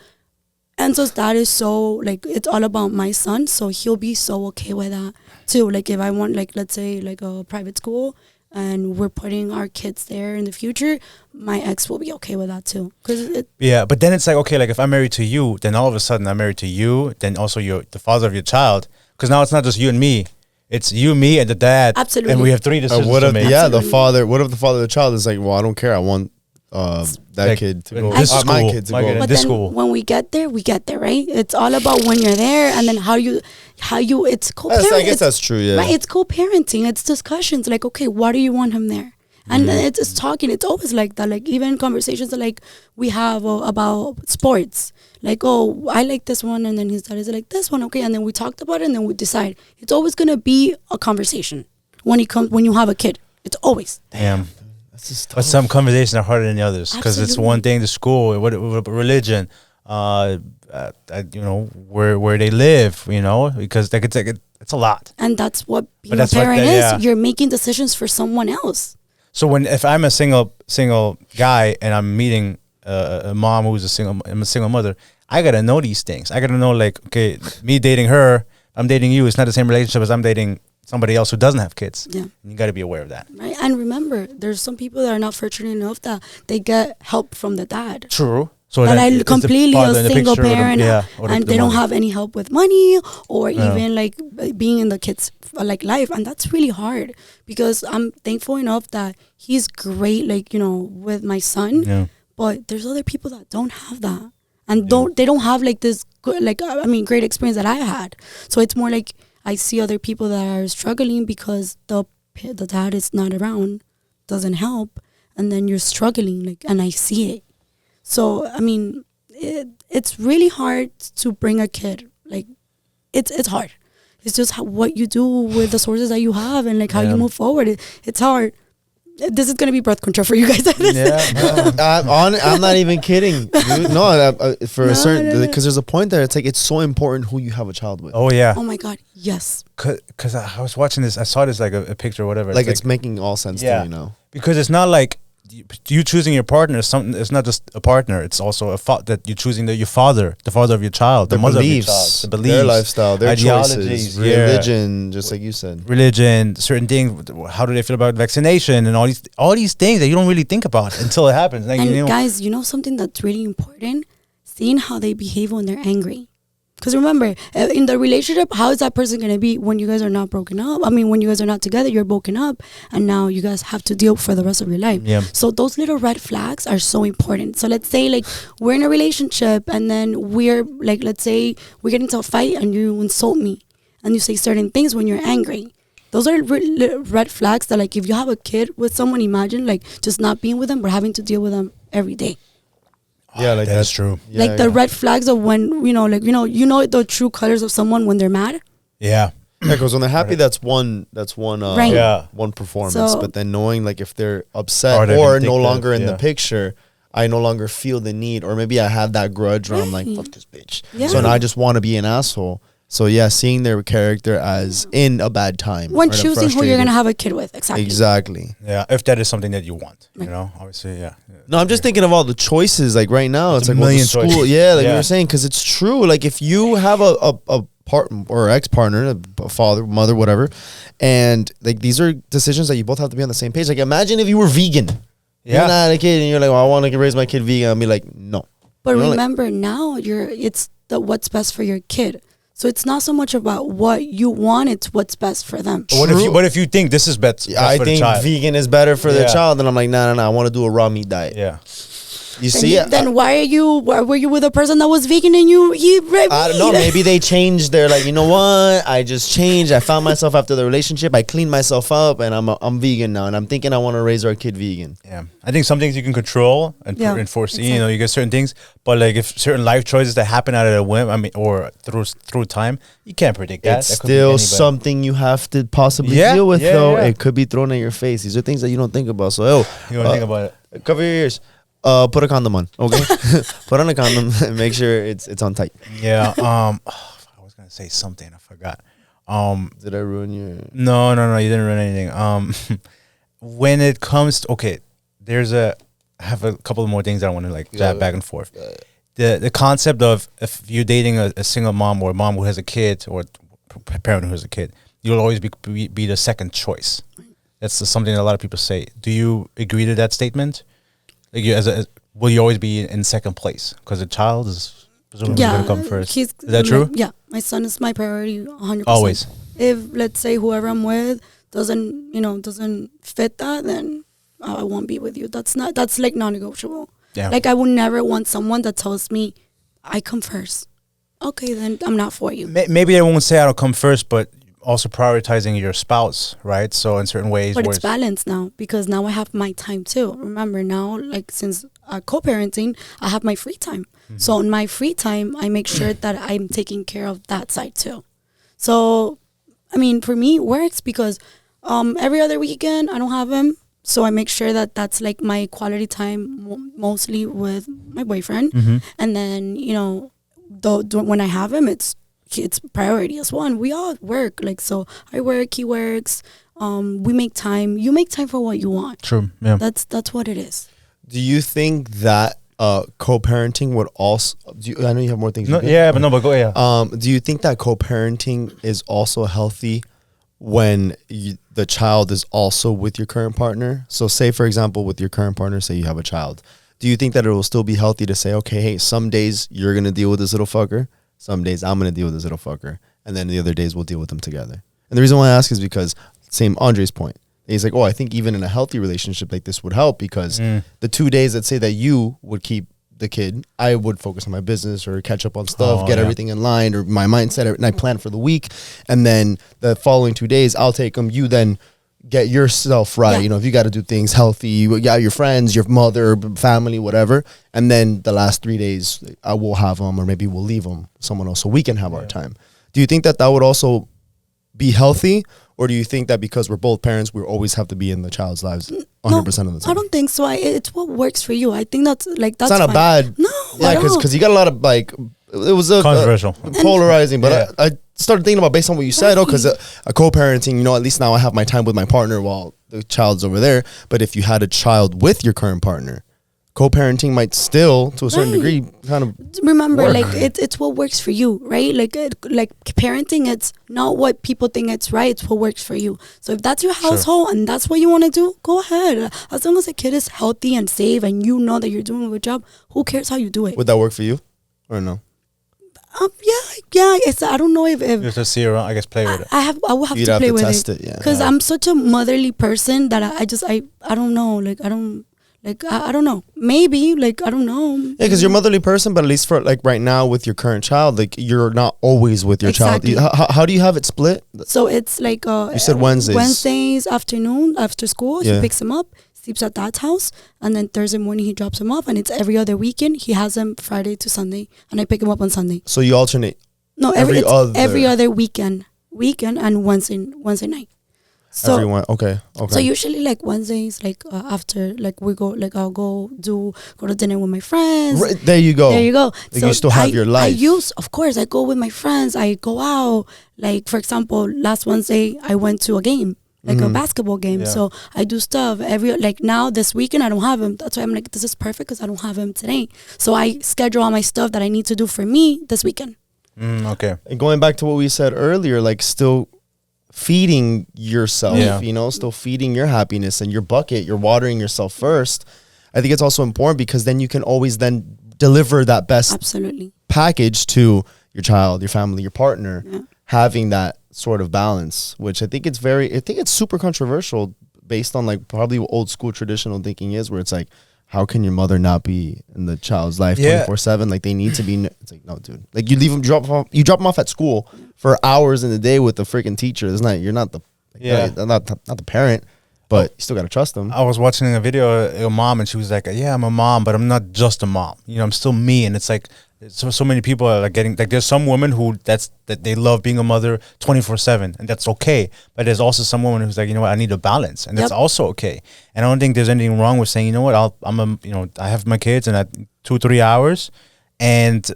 Enzo's dad is so, like, it's all about my son, so he'll be so okay with that too. Like, if I want, like, let's say, like, a private school, and we're putting our kids there in the future, my ex will be okay with that too. But then it's like, okay, like, if I'm married to you, then all of a sudden I'm married to you, then also the father of your child, because now it's not just you and me, it's you, me, and the dad. Absolutely. And we have 3 decisions to make. Yeah, the father. What if the father of the child is like, well, I don't care, I want that kid to go. My kid to go. But then when we get there, right? It's all about when you're there, and then how you it's co-parenting. I guess that's true, yeah. Right, it's co-parenting. It's discussions. Like, okay, why do you want him there? And it's talking. It's always like that. Like, even conversations like we have about sports. Like, oh, I like this one, and then his dad is like, this one, okay. And then we talked about it, and then we decide. It's always going to be a conversation when you have a kid. It's always. Damn. But some conversations are harder than the others, because it's one thing, the school, what religion, you know, where they live, you know, because like it's like It's a lot. And that's what being a that's like parent the- is. yeah. You're making decisions for someone else. So if I'm a single guy and I'm meeting a mom who's I'm a single mother, I gotta know these things. I gotta know, like, okay, me dating her, I'm dating you. It's not the same relationship as I'm dating somebody else who doesn't have kids. Yeah. You got to be aware of that. Right. And remember, there's some people that are not fortunate enough that they get help from the dad. True. So But then I is the completely father a in the single picture or the- parent, or the- and the they don't mother? have any help with money or No. even like being in the kids' like life, and that's really hard because I'm thankful enough that he's great, like, you know, with my son. Yeah. But there's other people that don't have that, and they don't have like this good, like, I mean, great experience that I had. So it's more like I see other people that are struggling because the dad is not around, doesn't help, and then you're struggling, like, and I see it. So I mean, it's really hard to bring a kid. Like, it's hard. It's just what you do with the sources that you have and like how you move forward. It's hard. This is gonna be birth control for you guys. I'm not even kidding. Dude. No, for a certain, because there's a point there. It's like it's so important who you have a child with. Oh yeah. Oh my God, yes. Because I was watching this, I saw this like a picture or whatever. Like it's making all sense to me now. Because it's not like you choosing your partner is something. It's not just a partner. It's also that you're choosing your father, the father of your child, the mother beliefs, of your child, the beliefs, their lifestyle, their ideologies, choices, religion, just like you said. Religion, certain things. How do they feel about vaccination and all these things that you don't really think about until it happens. Like, And you know, guys, you know something that's really important? Seeing how they behave when they're angry. Because remember, in the relationship, how is that person going to be when you guys are not broken up? I mean, when you guys are not together, you're broken up, and now you guys have to deal for the rest of your life. Yeah. So those little red flags are so important. So let's say like we're in a relationship, and then we're like, let's say we get into a fight, and you insult me, and you say certain things when you're angry. Those are red flags that, like, if you have a kid with someone, imagine like just not being with them, but having to deal with them every day. Yeah, like that's true. Yeah, Like the red flags of when, you know, like, you know the true colors of someone when they're mad. Yeah. Yeah, because when they're happy, that's one, Right. Yeah. one performance. So- but then knowing like if they're upset Or they're or no vindictive, longer in yeah. the picture, I no longer feel the need, or maybe I have that grudge where I'm like, Right. fuck this bitch. Yeah. So now I just want to be an asshole. So yeah, seeing their character as in a bad time When or in a choosing who you're going to frustrated- have a kid with. Exactly. Exactly. Yeah. If that is something that you want, you Right. know, obviously, yeah. No, I'm just thinking of all the choices. Like right now, it's a like well, the million school. choices. Yeah, like we Yeah. were saying, because it's true. Like if you have a partner or ex partner, a father, mother, whatever, and like these are decisions that you both have to be on the same page. Like imagine if you were vegan. Yeah. You're not a kid, and you're like, well, I want to raise my kid vegan. I'll be like, no. But You know, like- remember now it's what's best for your kid. So it's not so much about what you want, it's what's best for them. What if you think this is best I for the think child? vegan is better for the Yeah. child, and I'm like, no, I want to do a raw meat diet. Yeah. You see it? Then why were you with a person that was vegan and you eat red I don't know. meat? Maybe they changed. They're like, you know what? I just changed. I found myself after the relationship. I cleaned myself up, and I'm vegan now. And I'm thinking I want to raise our kid vegan. Yeah, I think some things you can control and Yeah, enforce. exactly. You know, you get certain things, but like if certain life choices that happen out of a whim, I mean, or through time, you can't predict that. It's That could be still anybody. something you have to possibly Yeah, deal with, yeah, though. yeah. It could be thrown at your face. These are things that you don't think about. So, You want to think about it? cover your ears. Put a condom on, okay? Put on a condom and make sure it's on tight. Yeah. I was gonna say something, I forgot. Did I ruin your? No, you didn't ruin anything. When it comes to, okay, I have a couple of more things that I want to like jab back and forth. The concept of if you're dating a single mom or a mom who has a kid or a parent who has a kid, you'll always be the second choice. That's something that a lot of people say. Do you agree to that statement? Like will you always be in second place because the child is presumably going to come first? Is that true? Yeah, my son is my priority 100%. Always. If let's say whoever I'm with doesn't fit that, then I won't be with you. That's like non-negotiable. Yeah. Like I would never want someone that tells me I come first. Okay, then I'm not for you. Maybe I won't say I don't come first, but also prioritizing your spouse, right? So in certain ways, But where it's balanced now because now I have my time too. Remember now, like since co-parenting, I have my free time. Mm-hmm. So in my free time, I make sure that I'm taking care of that side too. So, I mean, for me, it works because every other weekend I don't have him. So I make sure that that's like my quality time mostly with my boyfriend. Mm-hmm. And then, when I have him, it's priority as one. We all work, like, so I work, he works. We make time. You make time for what you want. True. Yeah. That's what it is. Do you think that co-parenting would also? I know you have more things. No, yeah, but go. Yeah. Do you think that co-parenting is also healthy when the child is also with your current partner? So, say for example, with your current partner, say you have a child. Do you think that it will still be healthy to say, okay, hey, some days you're gonna deal with this little fucker, some days I'm gonna deal with this little fucker, and then the other days we'll deal with them together? And the reason why I ask is because same Andre's point. He's like, oh, I think even in a healthy relationship like this would help because the 2 days that say that you would keep the kid, I would focus on my business or catch up on stuff, get everything in line or my mindset, and I plan for the week. And then the following 2 days, I'll take them. You then get yourself right. Yeah. You know, if you got to do things healthy, you got your friends, your mother, family, whatever. And then the last 3 days, I will have them or maybe we'll leave them someone else so we can have our time. Do you think that that would also be healthy? Or do you think that because we're both parents, we always have to be in the child's lives 100% of the time? I don't think so. It's what works for you. I think that's it's not fine. a bad. No, yeah, because you got a lot of like, it was a controversial, polarizing. But I started thinking about based on what you said. Oh, because a co-parenting, you know, at least now I have my time with my partner while the child's over there. But if you had a child with your current partner, co-parenting might still, to a certain degree, kind of remember work. like it's what works for you, right? Like parenting, it's not what people think it's right, it's what works for you. So if that's your household and that's what you want to do, go ahead. As long as the kid is healthy and safe and you know that you're doing a good job, who cares how you do it? Would that work for you or no? Yeah. I don't know if You have to see around, I guess, play with it. I will have You'd to have play to with test it, it, yeah. because I'm such a motherly person that I don't know, like I don't know. Maybe, like, I don't know. Yeah, because you're a motherly person, but at least for like right now with your current child, like you're not always with your Exactly. child. How do you have it split? So it's like You said Wednesdays. Wednesdays afternoon after school, Yeah. he picks him up, sleeps at dad's house, and then Thursday morning he drops him off, and it's every other weekend. He has him Friday to Sunday, and I pick him up on Sunday. So you alternate. No, every other weekend and Wednesday night. So Everyone, okay. So usually like Wednesdays, like after like we go, like I'll go to dinner with my friends. Right, there you go. There you go. Like you still have your life. Of course, I go with my friends. I go out. Like, for example, last Wednesday I went to a game, like a basketball game. Yeah. So I do stuff like now this weekend I don't have him. That's why I'm like, this is perfect because I don't have him today. So I schedule all my stuff that I need to do for me this weekend. Okay. And going back to what we said earlier, like still feeding yourself, you know, still feeding your happiness and your bucket, you're watering yourself first. I think it's also important because then you can always then deliver that best Absolutely. package to your child, your family, your partner, having that sort of balance, which I think it's super controversial based on like probably what old school traditional thinking is, where it's like, how can your mother not be in the child's life 24/7? Like they need to be. It's like, no, dude. Like you leave them, drop them off at school for hours in the day with the freaking teacher. You're not the not the parent, but you still gotta trust them. I was watching a video of a mom, and she was like, "Yeah, I'm a mom, but I'm not just a mom. You know, I'm still me." And it's like, so many people are like getting like. There's some women who that they love being a mother 24/7, and that's okay. But there's also some women who's like, you know what, I need a balance, and that's also okay. And I don't think there's anything wrong with saying, you know what, I have my kids and at 2-3 hours, and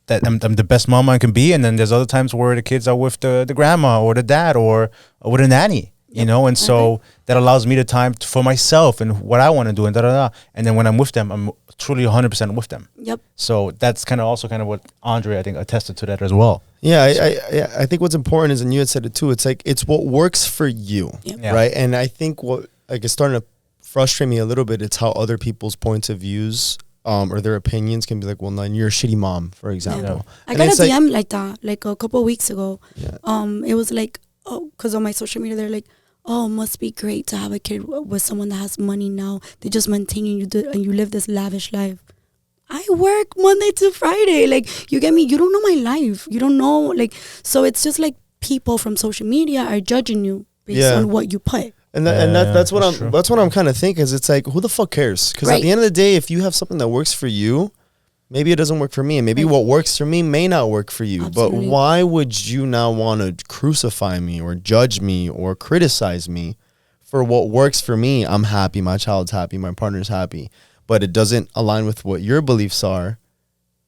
that I'm the best mom I can be. And then there's other times where the kids are with the grandma or the dad or with a nanny. You know, and so that allows me the time for myself and what I want to do and And then when I'm with them, I'm truly 100% with them. Yep. So that's kind of what Andre, I think, attested to that as well. Yeah, I think what's important is, and you had said it too, it's like, it's what works for you, right? And I think what like is starting to frustrate me a little bit, it's how other people's points of views or their opinions can be like, well, no, you're a shitty mom, for example. I got a DM like that, like a couple of weeks ago. It was like, because on my social media, they're like, oh, must be great to have a kid with someone that has money now. They just maintain you and you live this lavish life. I work Monday to Friday. Like, you get me? You don't know my life. You don't know, like, so it's just like people from social media are judging you based on what you put. And that's what I'm kind of thinking is it's like, who the fuck cares? Because at the end of the day, if you have something that works for you, maybe it doesn't work for me, and maybe what works for me may not work for you. Absolutely. But why would you now want to crucify me or judge me or criticize me for what works for me? I'm happy, my child's happy, my partner's happy, but it doesn't align with what your beliefs are.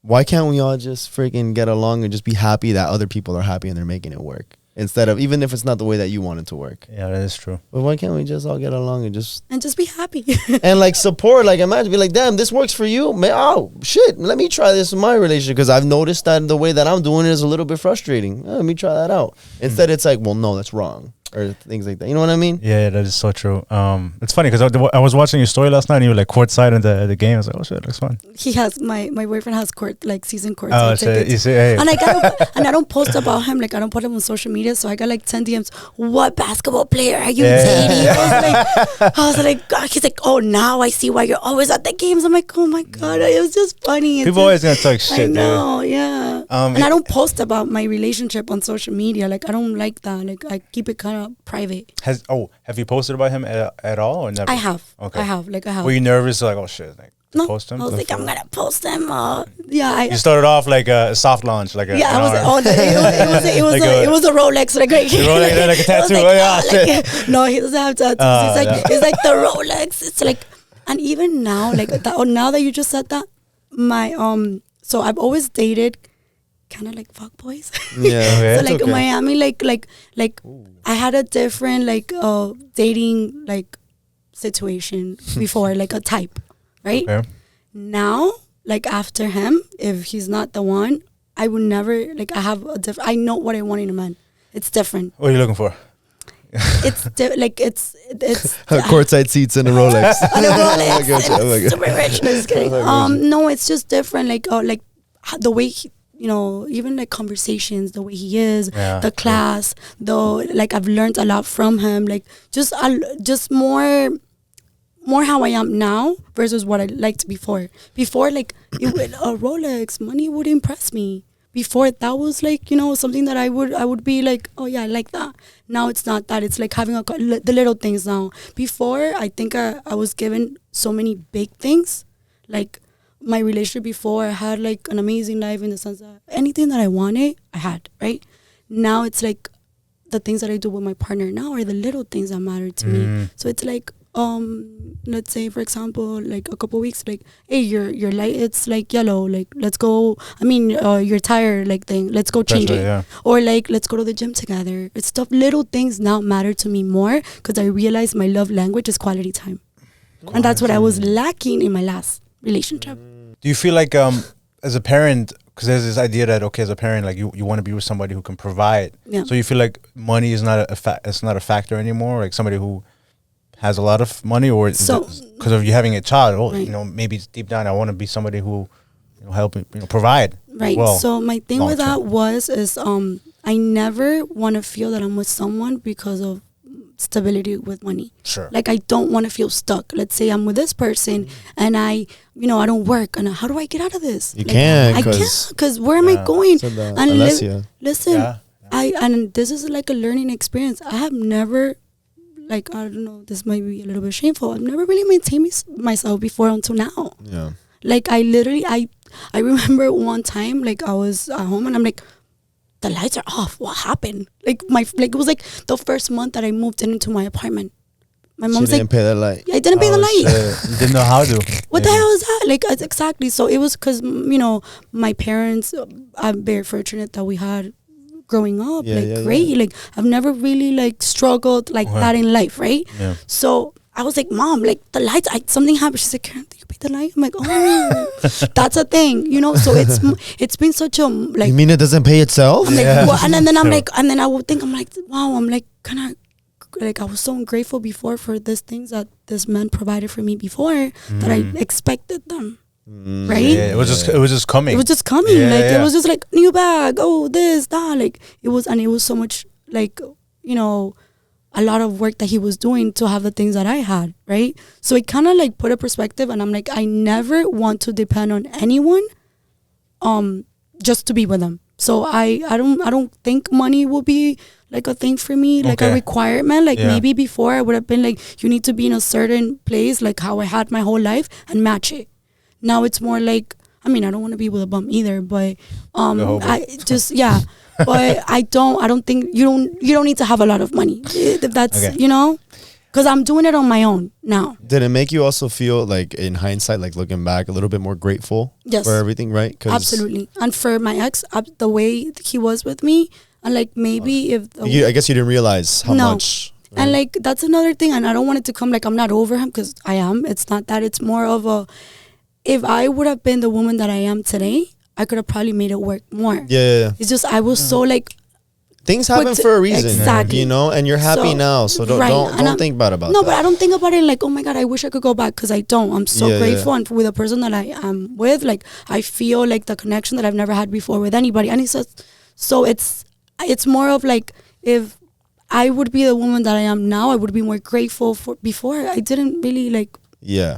why can't we all just freaking get along and just be happy that other people are happy and they're making it work? Instead of, even if it's not the way that you want it to work. Yeah, that is true. But why can't we just all get along and just be happy? and like support, like imagine, be like, damn, this works for you, man. Oh shit, let me try this in my relationship because I've noticed that the way that I'm doing it is a little bit frustrating. Let me try that out. Instead, it's like, well, no, that's wrong, or things like that. You know what I mean? Yeah, that is so true. It's funny because I was watching your story last night and you were like courtside in the game. I was like, oh shit, it looks fun. He has my boyfriend has season court. Oh, so you see, hey. And I don't post about him. Like I don't put him on social media. So I got like 10 DMs. What basketball player are you dating? I was like, God. He's like, oh, now I see why you're always at the games. I'm like, oh my God, it was just funny. People always gonna talk shit. I know, yeah. And I don't post about my relationship on social media. Like I don't like that. Like I keep it kind of private. Have you posted about him at all or never? I have. Okay. I have. Were you nervous? Like, oh shit, like no, post him? I was like, I'm gonna post him. Yeah. You started off like a soft launch, like yeah. It was a Rolex, like right here. Rolex, like a tattoo. No, he doesn't have tattoos. It's like the Rolex. It's like, and even now, like now that you just said that, my so I've always dated kind of like fuck boys. Yeah. So like Miami, like I had a different like dating like situation before, like a type, right? Okay. Now, like after him, if he's not the one, I would never like. I have a different. I know what I want in a man. It's different. What are you looking for? It's it's courtside seats and a Rolex. And a Rolex. Super rich. No, just kidding. No, it's just different. Like the way he, you know, even like conversations, the way he is, the class, though, like I've learned a lot from him. Like just more how I am now versus what I liked before. Before, like a Rolex, money would impress me. Before that was like, you know, something that I would be like, oh yeah, I like that. Now it's not that. It's like having the little things now. Before, I think I was given so many big things, like. My relationship before, I had like an amazing life in the sense that anything that I wanted, I had, right? Now it's like the things that I do with my partner now are the little things that matter to me. So it's like, let's say for example, like a couple weeks, like, hey, your light, it's like yellow, like let's go. I mean, your tire like thing, let's go change it. Yeah. Or like let's go to the gym together. It's stuff. Little things now matter to me more because I realize my love language is quality time, and that's what I was lacking in my last relationship. Do you feel like as a parent, because there's this idea that as a parent, like you want to be with somebody who can provide. Yeah. So you feel like money is not it's not a factor anymore. Like somebody who has a lot of money, or because of you having a child, right. You know, maybe deep down I want to be somebody who, you know, help provide. Right. Well, so my thing with that is I never want to feel that I'm with someone because of stability with money. Sure. Like I don't want to feel stuck. Let's say I'm with this person and I don't work, and how do I get out of this? You can't. I can't, because where am I going? And listen, and this is like a learning experience. I have never, like, I don't know, this might be a little bit shameful. I've never really maintained myself before until now. Yeah. Like I literally, I remember one time, like I was at home and I'm like, the lights are off. What happened? Like it was like the first month that I moved into my apartment. My mom's didn't pay the light. Yeah, I didn't pay the light. You didn't know how to. What the hell is that? Like exactly. So it was because my parents. I'm very fortunate that we had growing up great. Yeah. Like I've never really like struggled like that in life, right? Yeah. So I was like, Mom, like the lights. Something happened. She's like, Karen, did you pay the light? I'm like, oh, that's a thing, So it's been such a like. You mean it doesn't pay itself? I'm like, well, and then I'm like, and then I would think, I'm like, wow, I'm like kind of like I was so ungrateful before for these things that this man provided for me before that I expected them. Right? Yeah, it was just coming. It was just coming. It was just like new bag, oh this, that. Like it was so much like, a lot of work that he was doing to have the things that I had, right? So it kind of like put a perspective, and I'm like, I never want to depend on anyone just to be with them. So I don't think money will be like a thing for me, like a requirement. Like maybe before I would have been like, you need to be in a certain place, like how I had my whole life, and match it. Now it's more like, I mean, I don't want to be with a bum either, but I just but I don't think you don't need to have a lot of money if that's because I'm doing it on my own now. Did it make you also feel like, in hindsight, like looking back, a little bit more grateful Yes. for everything, right? Absolutely. And for my ex, the way he was with me, and like maybe if I guess you didn't realize how much. Right? And like that's another thing, and I don't want it to come like I'm not over him, because I am. It's not that. It's more of a, if I would have been the woman that I am today, I could have probably made it work more. Yeah. It's just I was so like, things happen for a reason, exactly. you know, and you're happy now, so don't think bad about that. No, but I don't think about it like, oh my God, I wish I could go back, because I don't. I'm so grateful, and with the person that I am with, like I feel like the connection that I've never had before with anybody. And he says, so it's more of like, if I would be the woman that I am now, I would be more grateful for. Before I didn't really like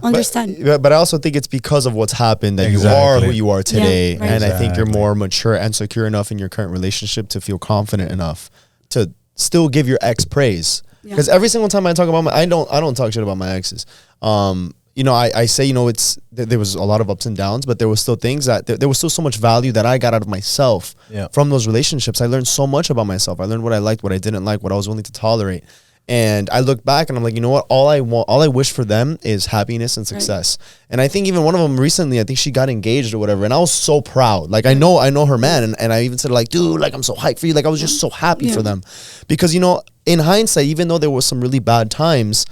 understand. But I also think it's because of what's happened that you are who you are today. Right. And I think you're more mature and secure enough in your current relationship to feel confident enough to still give your ex praise. Because every single time I talk about I don't talk shit about my exes. You know, I say, you know, there was a lot of ups and downs, but there was still things that there was still so much value that I got out of myself from those relationships. I learned so much about myself. I learned what I liked, what I didn't like, what I was willing to tolerate. And I look back and I'm like, you know what? All I wish for them is happiness and success. Right. And I think even one of them recently, I think she got engaged or whatever. And I was so proud. Like, I know her man. And I even said, like, dude, like, I'm so hyped for you. Like, I was just so happy for them. Because, you know, in hindsight, even though there was some really bad times,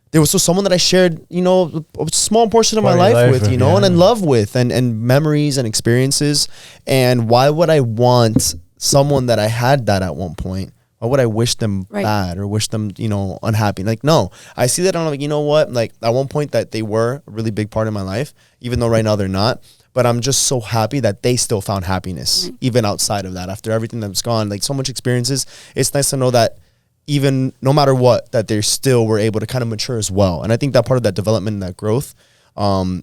there was still someone that I shared, you know, a small portion of my life with, you know, and in love with, and memories and experiences. And why would I want someone that I had that at one point? Why would I wish them bad or wish them, you know, unhappy? Like, no, I see that and I'm like, you know what? Like, at one point that they were a really big part of my life, even though right now they're not. But I'm just so happy that they still found happiness, even outside of that. After everything that's gone, like so much experiences, it's nice to know that even no matter what, that they still were able to kind of mature as well. And I think that part of that development and that growth,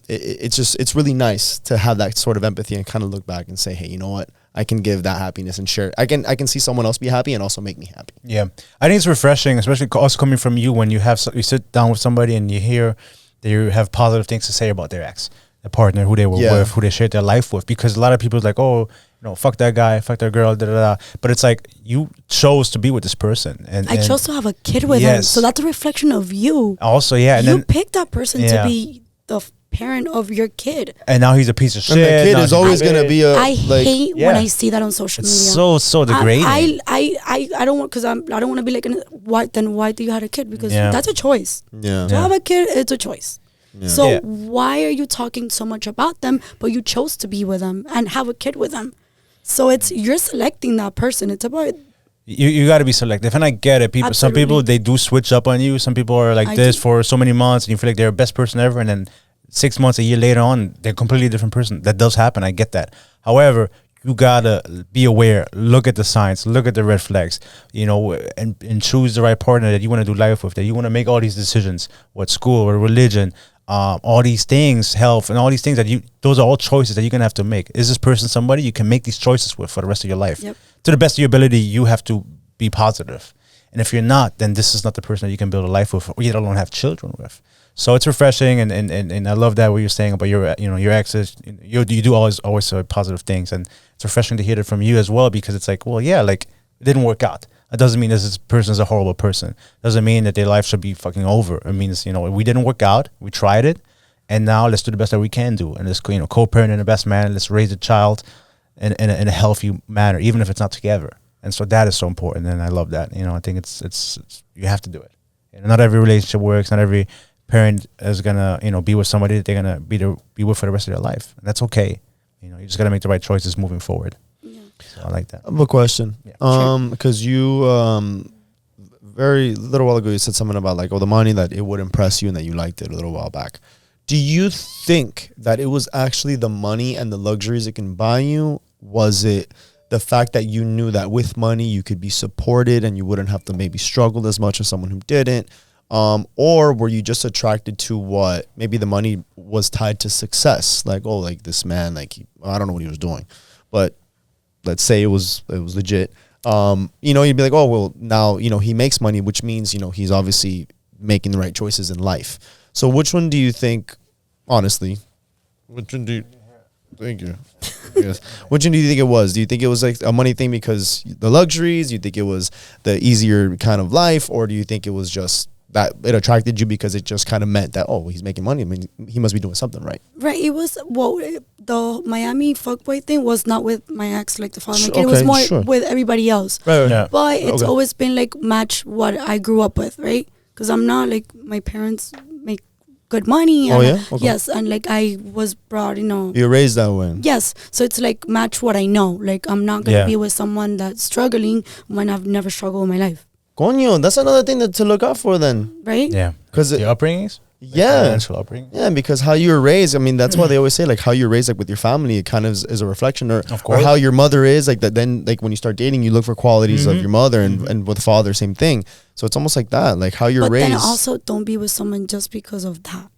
it's really nice to have that sort of empathy and kind of look back and say, hey, you know what? I can give that happiness and share. I can see someone else be happy and also make me happy. Yeah, I think it's refreshing, especially also coming from you, when you sit down with somebody and you hear they have positive things to say about their ex, their partner, who they were with, who they shared their life with. Because a lot of people are like, oh, you know, fuck that guy, fuck that girl, da da da. But it's like, you chose to be with this person, and I chose to have a kid with him. So that's a reflection of you. Also, and you picked that person to be the parent of your kid, and now he's a piece of shit. And the kid is always gonna be a. I hate when I see that on social media. It's so degrading. I don't want, because I don't want to be like, why do you have a kid? Because that's a choice. To have a kid, it's a choice. So why are you talking so much about them, but you chose to be with them and have a kid with them? So you're selecting that person. It's about you got to be selective, and I get it. Some people, they do switch up on you. Some people are like for so many months, and you feel like they're the best person ever, and then 6 months, a year later on, they're a completely different person. That does happen. I get that. However, you gotta be aware. Look at the signs. Look at the red flags. You know, and choose the right partner that you want to do life with. That you want to make all these decisions. What school or religion. All these things, health, and all these things those are all choices that you're gonna have to make. Is this person somebody you can make these choices with for the rest of your life? To the best of your ability, you have to be positive. And if you're not, then this is not the person that you can build a life with, or you don't have children with. So it's refreshing, and I love that what you're saying about your exes. You do always say positive things, and it's refreshing to hear it from you as well, because it's like, well, yeah, like it didn't work out. That doesn't mean this person is a horrible person. Doesn't mean that their life should be fucking over. It means, you know, we didn't work out. We tried it, and now let's do the best that we can do. And let's, you know, co-parent in the best manner. Let's raise a child in a healthy manner, even if it's not together. And so that is so important, and I love that. You know, I think it's you have to do it. And not every relationship works. Not every parent is gonna, you know, be with somebody that they're gonna be with for the rest of their life. And that's okay. You know, you just gotta make the right choices moving forward. So I like that. I have a question. Because you very little while ago you said something about like, the money, that it would impress you and that you liked it a little while back. Do you think that it was actually the money and the luxuries it can buy you? Was it the fact that you knew that with money you could be supported and you wouldn't have to maybe struggle as much as someone who didn't? Or were you just attracted to what maybe the money was tied to success? Like, oh, like this man, like I don't know what he was doing, but let's say it was legit. You know, you'd be like, oh, well, now, you know, he makes money, which means, you know, he's obviously making the right choices in life. So which one do you think, honestly, thank you. Yes. Which one do you think it was? Do you think it was like a money thing because the luxuries? Do you think it was the easier kind of life? Or do you think it was just that it attracted you because it just kind of meant that, oh, he's making money. I mean, he must be doing something right. Right. It was the Miami fuckboy thing was not with my ex, like the father. Like, it Okay, was more sure. with everybody else. Right. Yeah. But it's Okay. always been like match what I grew up with, right? Because I'm not like my parents make good money. Oh, And yeah? Okay. Yes, and like I was brought, You're raised that way. Yes, so it's like match what I know. Like I'm not gonna Yeah. be with someone that's struggling when I've never struggled in my life, Coño, that's another thing to look out for then. right? Yeah. Because The upbringings? yeah. Financial upbringing? Yeah, because how you were raised, I mean, that's why they always say, like, how you're raised, like, with your family, it kind of is a reflection, or how your mother is, like, that then, like, when you start dating, you look for qualities of your mother, and with father, same thing. So it's almost like that, like, how you're But raised. then also don't be with someone just because of that.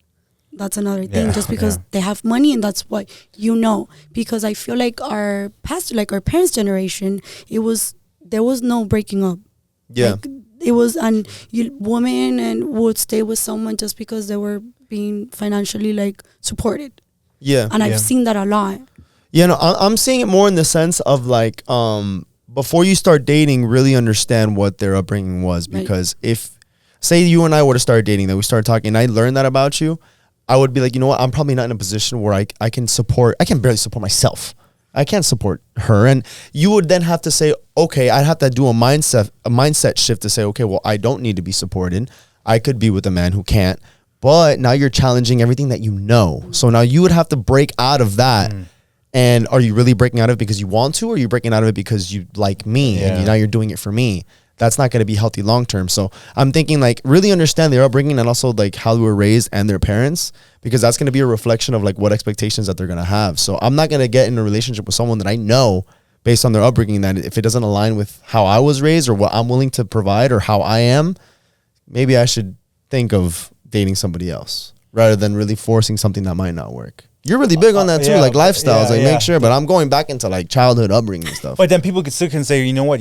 That's another thing. Yeah, Just because yeah. they have money and that's what you know. Because I feel like our past, like our parents' generation, there was no breaking up. Yeah. Like, it was women and would stay with someone just because they were being financially like supported. Yeah. And I've seen that a lot. Yeah, no, I'm seeing it more in the sense of, like, before you start dating, really understand what their upbringing was. Right. Because if, say you and I would have started dating, then we started talking, and I learned that about you, I would be like, you know what, I'm probably not in a position where I can barely support myself. I can't support her. And you would then have to say, okay, I'd have to do a mindset shift to say, okay, well, I don't need to be supported. I could be with a man who can't. But now you're challenging everything that you know. So now you would have to break out of that. And are you really breaking out of it because you want to, or are you breaking out of it because you like me and now you're doing it for me? That's not going to be healthy long term. So I'm thinking, like, really understand their upbringing and also like how they were raised and their parents, because that's going to be a reflection of like what expectations that they're going to have. So I'm not going to get in a relationship with someone that I know based on their upbringing that if it doesn't align with how I was raised or what I'm willing to provide or how I am, maybe I should think of dating somebody else rather than really forcing something that might not work. You're really big on that too, like lifestyles, like make sure. But I'm going back into like childhood upbringing and stuff. But then people still can say, you know what,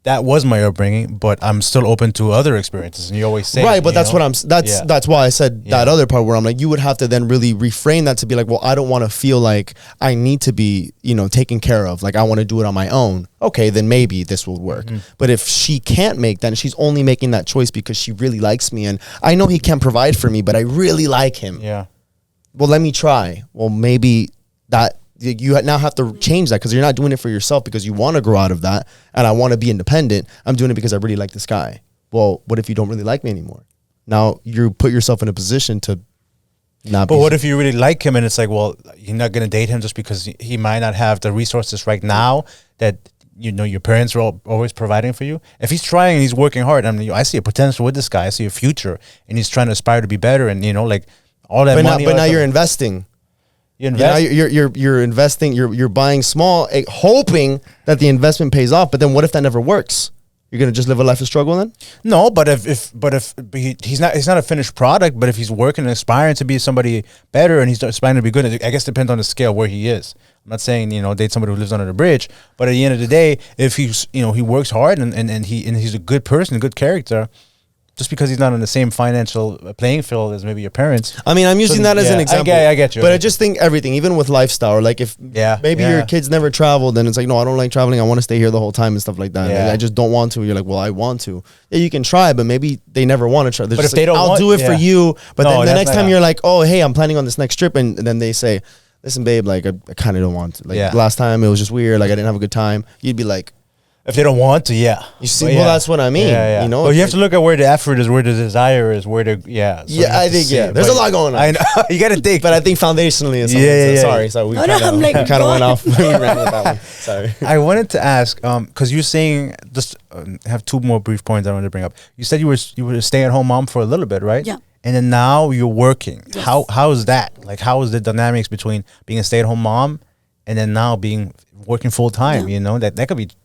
that was my upbringing, but I'm still open to other experiences. And you always say, right, but that's what that's why I said that other part where I'm like, you would have to then really reframe that to be like, well, I don't want to feel like I need to be, taken care of. Like I want to do it on my own. Okay, then maybe this will work. But if she can't make that, and she's only making that choice because she really likes me, and I know he can't provide for me, but I really like him. Yeah. Well, let me try. Well, maybe that you now have to change that because you're not doing it for yourself because you want to grow out of that and I want to be independent. I'm doing it because I really like this guy. Well, what if you don't really like me anymore? Now you put yourself in a position to not. But what if you really like him and it's like, well, you're not going to date him just because he might not have the resources right now that your parents are always providing for you. If he's trying and he's working hard, I mean, I see a potential with this guy. I see a future, and he's trying to aspire to be better, and like all that money. But now you're investing. You invest. You're investing. You're buying small, hoping that the investment pays off. But then, what if that never works? You're gonna just live a life of struggle then? No, but if he's not a finished product, but if he's working and aspiring to be somebody better and he's aspiring to be good, I guess it depends on the scale where he is. I'm not saying date somebody who lives under the bridge, but at the end of the day, if he's he works hard and he's a good person, a good character. Just because he's not on the same financial playing field as maybe your parents. I mean, I'm using that as an example. I get you. But I just think everything, even with lifestyle, or like if maybe your kids never traveled, then it's like, no, I don't like traveling. I want to stay here the whole time and stuff like that. Yeah. I just don't want to. You're like, well, I want to. Yeah, you can try, but maybe they never want to try. They're But just if they like, don't I'll do it for you. But No, then the next that's time not- you're like, oh, hey, I'm planning on this next trip. And then they say, listen, babe, like I kind of don't want to. Like last time it was just weird. Like I didn't have a good time. You'd be like, if they don't want to, You see, well, that's what I mean. You know, But you have to look at where the effort is, where the desire is, where the I think there's a lot going on. I know you got to think, but I think foundationally, it's Sorry, we No, I'm like, kind of went off. We ran with that one. Sorry. I wanted to ask, because you're saying just have two more brief points I wanted to bring up. You said you were a stay-at-home mom for a little bit, right? Yeah. And then now you're working. Yes. How is that? Like, how is the dynamics between being a stay-at-home mom and then now working full time? Yeah.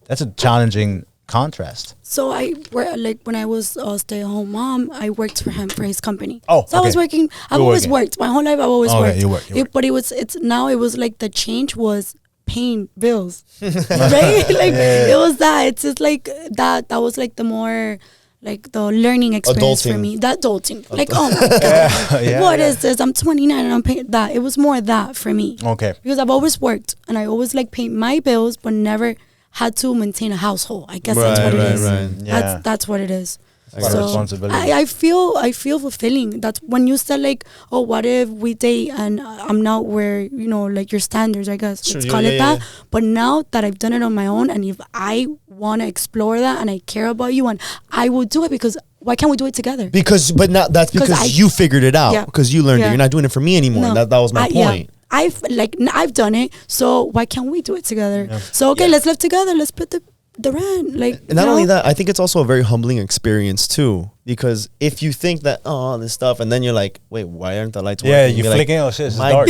That's a challenging contrast. So when I was a stay-at-home mom, I worked for him for his company. Oh, so I was working. I've always worked my whole life. I've always worked. You work. But it was like the change was paying bills, right? Like it was that. It's just like that. That was like the more. Like the learning experience for me, that adulting. Like, oh my God, what is this? I'm 29 and I'm paying that. It was more that for me. Okay. Because I've always worked and I always like paid my bills, but never had to maintain a household. I guess that's what it is. Right. Yeah. That's what it is. a lot of responsibility. I feel fulfilling. That's when you said like, oh, what if we date and I'm not where, you know, like your standards, I guess. Sure, Let's yeah, call it yeah, that. yeah. But now that I've done it on my own, and if I want to explore that and I care about you, and I will do it, because why can't we do it together? But now that's because you figured it out. Yeah. Because you learned it. You're not doing it for me anymore. No. That was my point. I've done it, so why can't we do it together? Yeah. So okay, let's live together. Let's put the rent. Like, And not only that, I think it's also a very humbling experience too. Because if you think that this stuff, and then you're like, wait, why aren't the lights working? Yeah, you You're flicking. like, Oh shit, it's my, dark.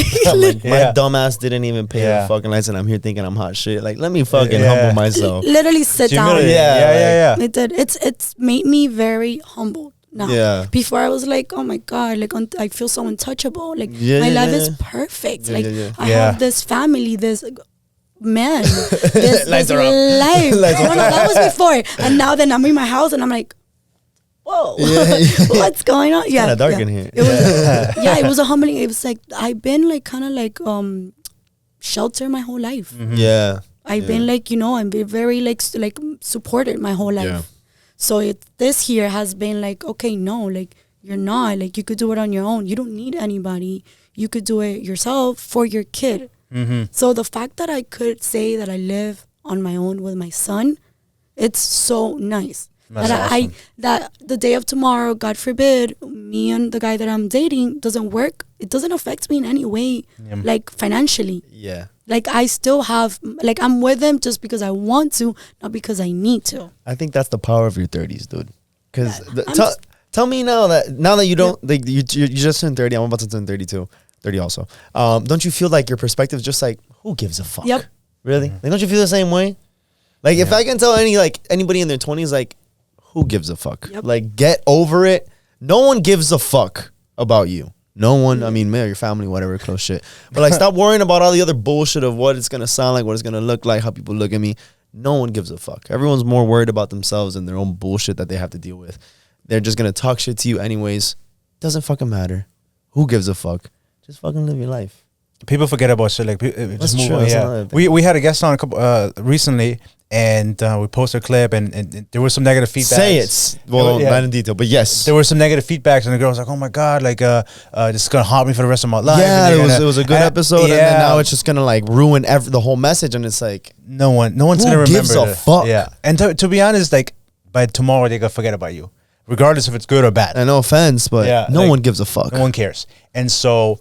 my dumb ass didn't even pay the fucking lights, and I'm here thinking I'm hot shit. Like, let me fucking humble myself. literally sit down. Humility. Yeah. It did. It's made me very humble now. Yeah. Before I was like, oh my god, like I feel so untouchable. Like Yeah, my yeah, life yeah. is perfect. Yeah, like yeah, yeah. I Yeah. have this family, this man, this Lights this are up. life. Lights No, are that was before. And now then I'm in my house and I'm like, whoa, what's going on? Yeah, Kinda dark in here. It was it was a humbling. It was like I've been like kind of like sheltered my whole life. Yeah. I've been like, you know, I'm been very like supported my whole life. Yeah. So this year has been like, okay, no, like you're not, like you could do it on your own. You don't need anybody. You could do it yourself for your kid. So the fact that I could say that I live on my own with my son, it's so nice. That's that awesome. that the day of tomorrow, God forbid, me and the guy that I'm dating doesn't work. It doesn't affect me in any way, like financially. Yeah. Like I still have, like I'm with him just because I want to, not because I need to. I think that's the power of your 30s, dude. Because Yeah, tell me now that you don't, like you just turned 30, I'm about to turn 32, 30 also. Don't you feel like your perspective is just like, who gives a fuck? Yep. Really? Like, don't you feel the same way? Like if I can tell anybody in their 20s, like, who gives a fuck? Yep. Like, get over it. No one gives a fuck about you. No one, I mean, man, your family, whatever, close shit. But like, stop worrying about all the other bullshit of what it's gonna sound like, what it's gonna look like, how people look at me. No one gives a fuck. Everyone's more worried about themselves and their own bullshit that they have to deal with. They're just gonna talk shit to you anyways. Doesn't fucking matter. Who gives a fuck? Just fucking live your life. People forget about shit. Like, That's just move true. on. That's Yeah, another thing. we had a guest on a couple recently, and we posted a clip, and there was some negative feedback. Say it. Well, Yeah. not in detail, but yes. There were some negative feedbacks, and the girl was like, "Oh my god, like this is gonna haunt me for the rest of my life." Yeah, and it was a good episode, and then now it's just gonna like ruin the whole message, and it's like, no one's Who gonna remember. gives a fuck? Yeah, and to be honest, like by tomorrow they're gonna forget about you, regardless if it's good or bad. no offense, but Yeah, no like, one gives a fuck. No one cares. And so,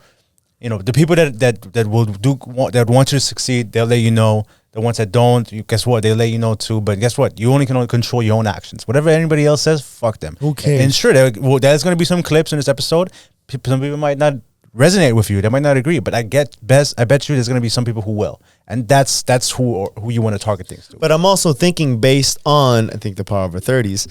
you know, the people that will that want you to succeed, they'll let you know. The ones that don't, guess what? They let you know too. But guess what? You only can control your own actions. Whatever anybody else says, fuck them. Who cares? And sure, there's going to be some clips in this episode. Some people might not resonate with you. They might not agree. But I bet you there's going to be some people who will. And that's who you want to target things to. But I'm also thinking based on, I think, the power of our 30s.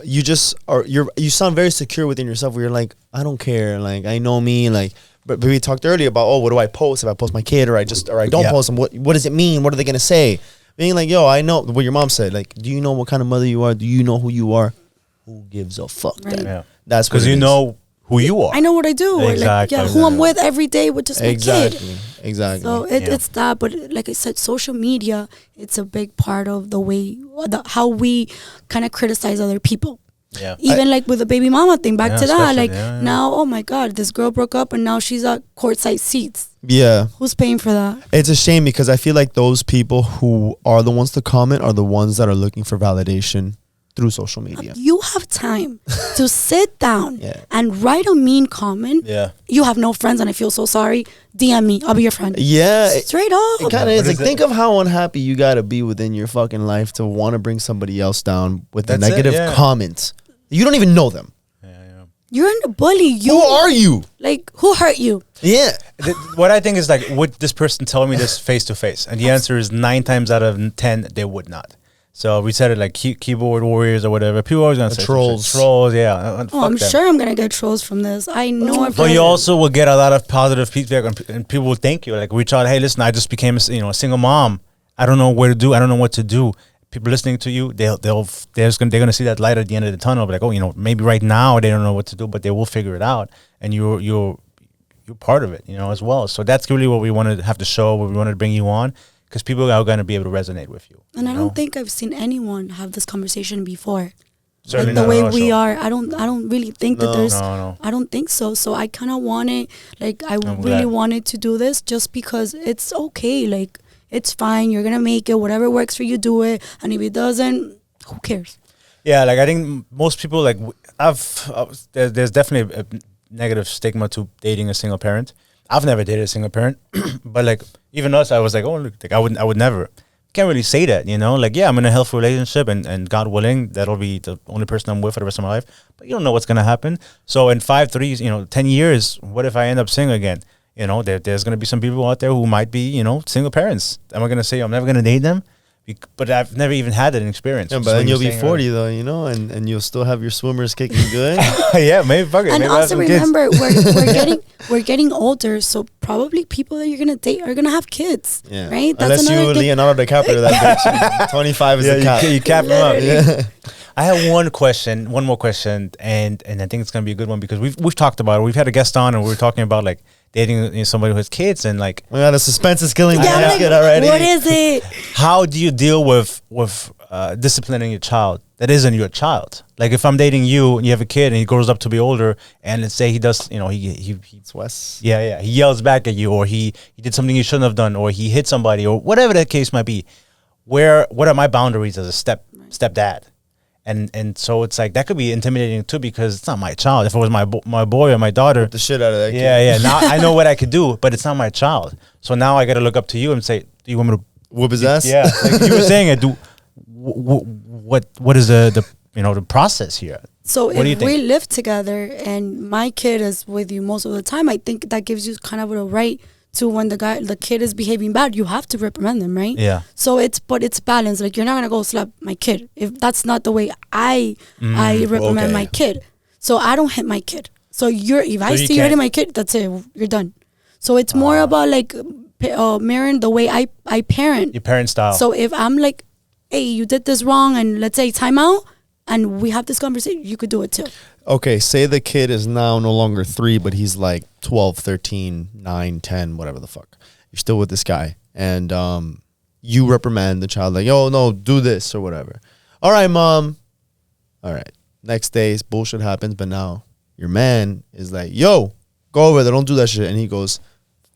You just you sound very secure within yourself. Where you're like, I don't care. Like, I know me. Like. But we talked earlier about, what do I post? If I post my kid or I don't post them, what does it mean? What are they gonna say? Being like, yo, I know what your mom said. Like, do you know what kind of mother you are? Do you know who you are? Who gives a fuck? Right. Then? Yeah. That's because you know who you are. I know what I do. Exactly. Like, who I'm with every day with just my kid. Exactly. So it's that. But like I said, social media, it's a big part of the way, how we kind of criticize other people. Yeah. Even like with the baby mama thing, back to that. Like now, oh my God, this girl broke up and now she's at courtside seats. Yeah. Who's paying for that? It's a shame because I feel like those people who are the ones to comment are the ones that are looking for validation through social media. You have time to sit down and write a mean comment. Yeah. You have no friends and I feel so sorry. DM me. I'll be your friend. Yeah. Straight up. It kind of is. Like, is it? think of how unhappy you got to be within your fucking life to want to bring somebody else down with That's a it, negative yeah. comment. You don't even know them. You're in a bully. Who are you? Like, who hurt you? Yeah. What I think is like, would this person tell me this face to face? And the answer is 9 times out of 10, they would not. So we said it like keyboard warriors or whatever. People are always gonna say trolls. some shit. Trolls, yeah. Oh, I'm sure I'm gonna get trolls from this. I know it. But you also will get a lot of positive feedback, and people will thank you. Like, reach out, hey, listen, I just became a single mom. I don't know where to do. I don't know what to do. People listening to you, they're gonna see that light at the end of the tunnel. Like, oh, maybe right now they don't know what to do, but they will figure it out, and you're part of it, as well. So that's really what we wanted to have to show. What we wanted to bring you on, because people are gonna be able to resonate with you. And I don't think I've seen anyone have this conversation before. Certainly like the not way at all, we so. are. I don't really think that No. there's. No. I don't think so. So I kind of wanted, like, I I'm really glad. wanted to do this just because it's okay. Like, it's fine. You're gonna make it. Whatever works for you, do it. And if it doesn't, who cares? Yeah, like I think most people like there's definitely a negative stigma to dating a single parent. I've never dated a single parent, but like even us, I was like, oh, look, like I would never. Can't really say that, you know. Like, yeah, I'm in a healthy relationship, and God willing, that'll be the only person I'm with for the rest of my life. But you don't know what's gonna happen. So in 10 years, what if I end up single again? You know, there's gonna be some people out there who might be, single parents. Am I gonna say I'm never gonna date them? But I've never even had that experience. Yeah, Just but what then you you'll were be saying 40 though, and you'll still have your swimmers kicking good. earlier. Yeah, maybe fuck it. And Maybe I have also some kids. remember, we're getting older, so probably people that you're gonna date are gonna have kids, Yeah. right? Unless you another thing. Leonardo DiCaprio that bitch. 25 is the cap. you cap them up. Yeah. I have one more question, and I think it's gonna be a good one because we've talked about it. We've had a guest on, and we were talking about like dating somebody who has kids, and like Oh yeah, the suspense is killing me. Yeah, Let's like, get already. what is it? how do you deal with disciplining your child that isn't your child? Like if I'm dating you and you have a kid and he grows up to be older, and let's say he does, he It's Wes. yeah, he yells back at you, or he did something he shouldn't have done, or he hit somebody, or whatever that case might be. What are my boundaries as a stepdad? And so it's like that could be intimidating too because it's not my child. If it was my boy or my daughter, The shit out of that kid. yeah. Now I know what I could do, but it's not my child. So now I got to look up to you and say, do you want me to? Whoop his ass? Yeah, like you were saying it. What is the process here? So What do you if think? we live together and my kid is with you most of the time, I think that gives you kind of a right to when the kid is behaving bad, you have to reprimand them, right? Yeah. So it's balanced. Like you're not gonna go slap my kid if that's not the way I reprimand okay. my kid. So I don't hit my kid. So if I you see you can't- hitting my kid, that's it. You're done. So it's more about like mirroring the way I parent. Your parent style. So if I'm like, hey, you did this wrong, and let's say time out, and we have this conversation, you could do it too. Okay, say the kid is now no longer 3, but he's like 12, 13, 9, 10, whatever the fuck. You're still with this guy. And you reprimand the child like, oh, no, do this or whatever. All right, mom. All right. Next day, bullshit happens, but now your man is like, yo, go over there, don't do that shit. And he goes,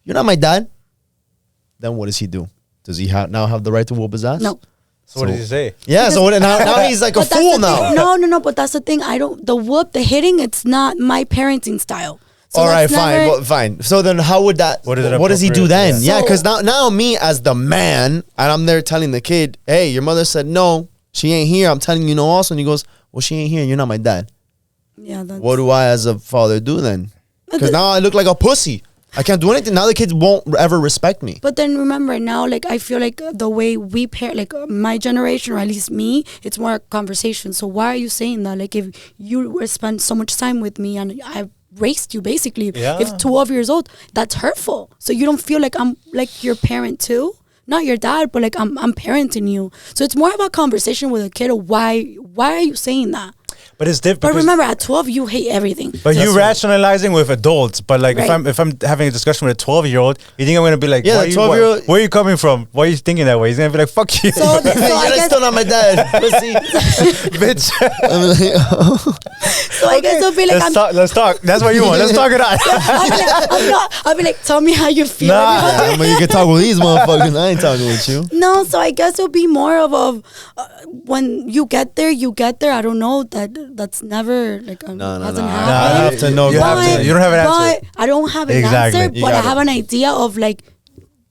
you're not my dad. Then what does he do? Does he now have the right to whoop his ass? No. so what did you say? Yeah, so now he's like a But that's fool the thing. now. No, but that's the thing. The hitting, it's not my parenting style. So All right, that's fine, never- well, fine. So then, how would that? What is it What does he do appropriate? then? Yeah. Yeah, So- because now me as the man, and I'm there telling the kid, "Hey, your mother said no, she ain't here." I'm telling you no, also, and he goes, "Well, she ain't here. You're not my dad." Yeah, that's, What do I, as a father, do then? Because the- now I look like a pussy. I can't do anything. Now the kids won't ever respect me. But then remember now, like I feel like the way we parent, like my generation or at least me, it's more a conversation. So why are you saying that? Like if you spend so much time with me and I raised you basically, Yeah. if 12 years old, that's hurtful. So you don't feel like I'm like your parent too, not your dad, but like I'm parenting you. So it's more about conversation with a kid. Of why are you saying that? But it's different. But remember, at 12, you hate everything. But That's you what- rationalizing with adults. But like Right. if I'm having a discussion with a 12-year-old, you think I'm gonna be like, Yeah, why the you- 12-year-old where are you coming from? Why are you thinking that way? He's gonna be like, fuck you, So I You're guess still not my dad. Pussy. bitch. I'm like, oh. so I guess it'll be like Let's talk. That's what you want. Let's talk it out. I'll be like, tell me how you feel. Nah. Yeah, but you can talk with these motherfuckers. I ain't talking with you. No, so I guess it'll be more of a when you get there. I don't know that's never like No, hasn't I happened. have to know. You have to- you don't have an answer. But I don't have an Exactly. answer. You But I got have it. an idea of like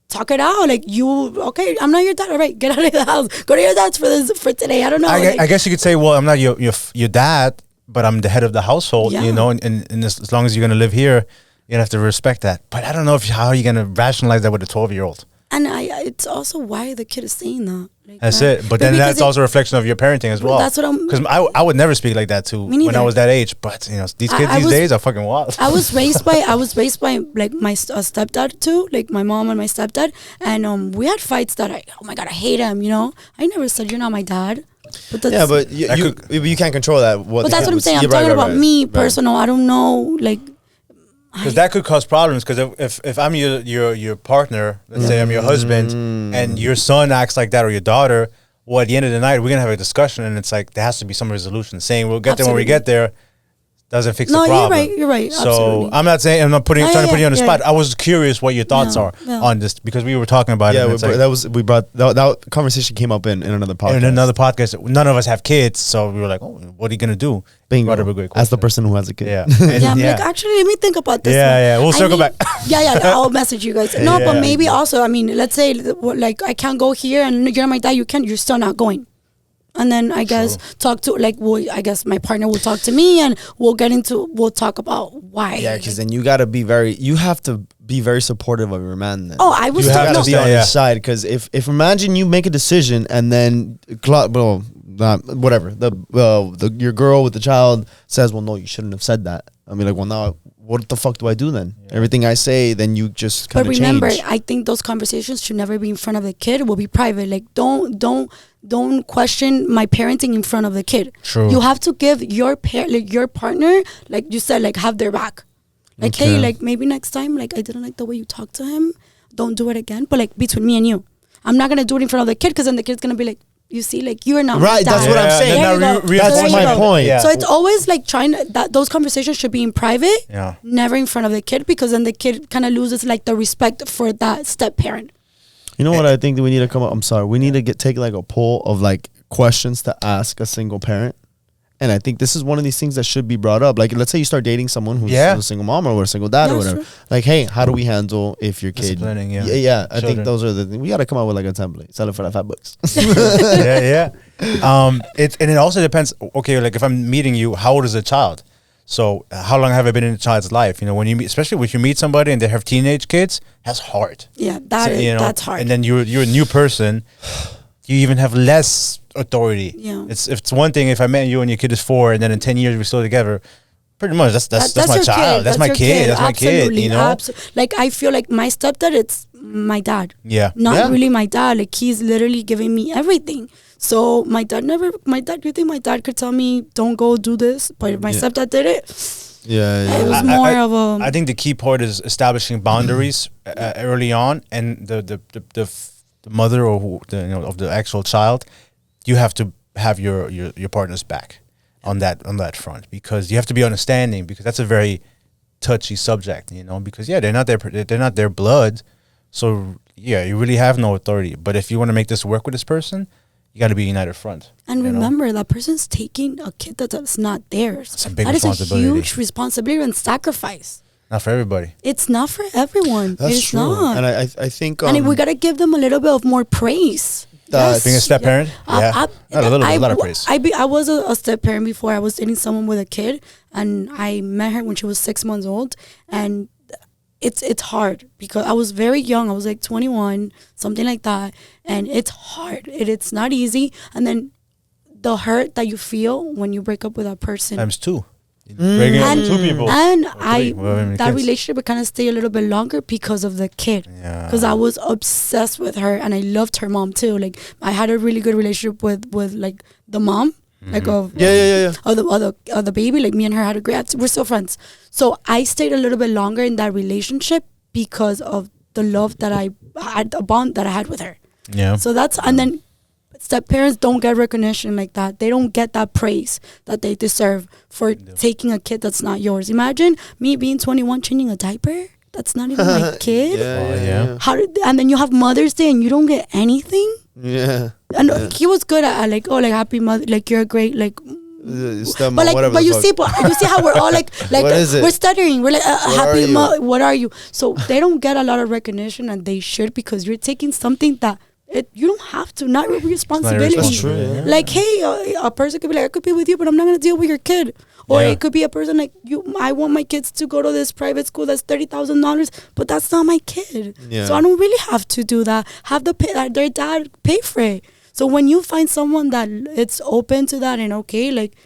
talk it out. Like okay, I'm not your dad. All right, get out of the house. Go to your dad's for today. I don't know. I guess you could say, well, I'm not your dad, but I'm the head of the household. Yeah. You know, and as long as you're gonna live here, you have to respect that. But I don't know how are you gonna rationalize that with a 12-year-old. and it's also why the kid is saying that. Like, That's it. But then because that's also a reflection of your parenting as well. That's what I'm- Because I would never speak like that to Me when I neither. was that age. But these kids I these was- days are fucking wild. I was raised by like my stepdad too, like my mom and my stepdad, and we had fights that oh my god, I hate him. I never said you're not my dad. But that's, Yeah, but That you can't control that. but that's what I'm saying. I'm talking about me personal. I don't know, like Because that could cause problems. Because if I'm your partner, let's say I'm your husband, and your son acts like that or your daughter, well, at the end of the night, we're gonna have a discussion, and it's like there has to be some resolution. Saying we'll get there when we get there doesn't fix the problem. You're right. So Absolutely. I'm not saying I'm not trying to put you on the spot. yeah. I was curious what your thoughts are on this because we were talking about it. Yeah, and it's like, that conversation came up in another podcast. in another podcast. None of us have kids, so we were like, "Oh, what are you gonna do?" Bingo. Brought up a great As the question. person who has a kid. Yeah, Yeah, I'm like, actually, let me think about this. Yeah. We'll circle back. Yeah, I'll message you guys. No, Yeah. but maybe also, I mean, let's say, like, I can't go here, and you're my dad, you're still not going. And then I guess I guess my partner will talk to me, and we'll talk about why. Yeah, because then you have to be very supportive of your man then. Oh, I was You have You to have to be Yeah, on yeah. his side, because if imagine you make a decision and then whatever your girl with the child says, well, no, you shouldn't have said that. I mean, like, well, now what the fuck do I do then? Everything I say, then you just kind But of remember, change. I think those conversations should never be in front of the kid. It will be private. Like, don't question my parenting in front of the kid. True. You have to give your your partner, like you said, like, have their back. Like, Okay. hey, like, maybe next time, like, I didn't like the way you talked to him. Don't do it again. But, like, between me and you, I'm not gonna do it in front of the kid, because then the kid's gonna be like, you see, like, you're not Right, my that's dad. what I'm saying. There you Now go. that's there you my go. point. Yeah. So it's always like those conversations should be in private, Yeah. never in front of the kid, because then the kid kind of loses like the respect for that step parent. You know what I think that we need to come up? I'm sorry. We need to take like a poll of like questions to ask a single parent. And I think this is one of these things that should be brought up. Like, let's say you start dating someone who's a single mom or a single dad or Yeah, whatever. sure. Like, hey, how do we handle if your kid? Disciplining, yeah. Yeah. I think Children. those are the things. We got to come up with like a template. Sell it for that $5. yeah. It also depends. Okay, like if I'm meeting you, how old is the child? So how long have I been in a child's life? You know, when you meet, especially when you meet somebody and they have teenage kids, that's hard. Yeah, that's hard. And then you're a new person. You even have less authority. Yeah. It's one thing if I met you and your kid is 4, and then in 10 years we're still together. Pretty much, that's my your child. kid. That's my your kid. That's my kid. Absolutely. You know. Like, I feel like my stepdad, it's my dad. Yeah. Not really my dad. Like, he's literally giving me everything. So you think my dad could tell me, don't go do this? But if my stepdad did it, it was more of a... I think the key part is establishing boundaries early on, and the mother or of the actual child, you have to have your partner's back on that front, because you have to be understanding, because that's a very touchy subject, because they're not their blood, so you really have no authority. But if you want to make this work with this person, you got to be united front. And remember, that person's taking a kid that's not theirs. It's a big that responsibility. is a huge responsibility and sacrifice. Not for everybody. It's not for everyone. That's it's true. not. And I think... and we got to give them a little bit of more praise. Being a step parent, not a little bit, a lot of praise. I was a step parent before. I was dating someone with a kid, and I met her when she was 6 months old, and it's hard because I was very young. I was like 21, something like that, and it's hard. It's not easy. And then the hurt that you feel when you break up with a person times 2. Breaking up with 2 people. And kids. relationship would kind of stay a little bit longer because of the kid. Yeah. Because I was obsessed with her, and I loved her mom too. Like, I had a really good relationship with like the mom, like of the baby. Like, me and her had a great. We're still friends. So I stayed a little bit longer in that relationship because of the love that I had, a bond that I had with her. Yeah. So that's, and then step parents don't get recognition like that. They don't get that praise that they deserve for taking a kid that's not yours. Imagine me being 21 changing a diaper. That's not even my kid. And then you have Mother's Day and you don't get anything. Yeah. And he was good at like, happy mother, like, you're great, like. But you see how we're all like we're stuttering. We're like happy. What are you? So they don't get a lot of recognition, and they should, because you're taking something that you don't have to. Not your responsibility. That's true, yeah. Like, hey, a person could be like, I could be with you, but I'm not gonna deal with your kid. Or it could be a person like you. I want my kids to go to this private school that's $30,000, but that's not my kid. Yeah. So I don't really have to do that. Have their dad pay for it. So when you find someone that it's open to that and okay, like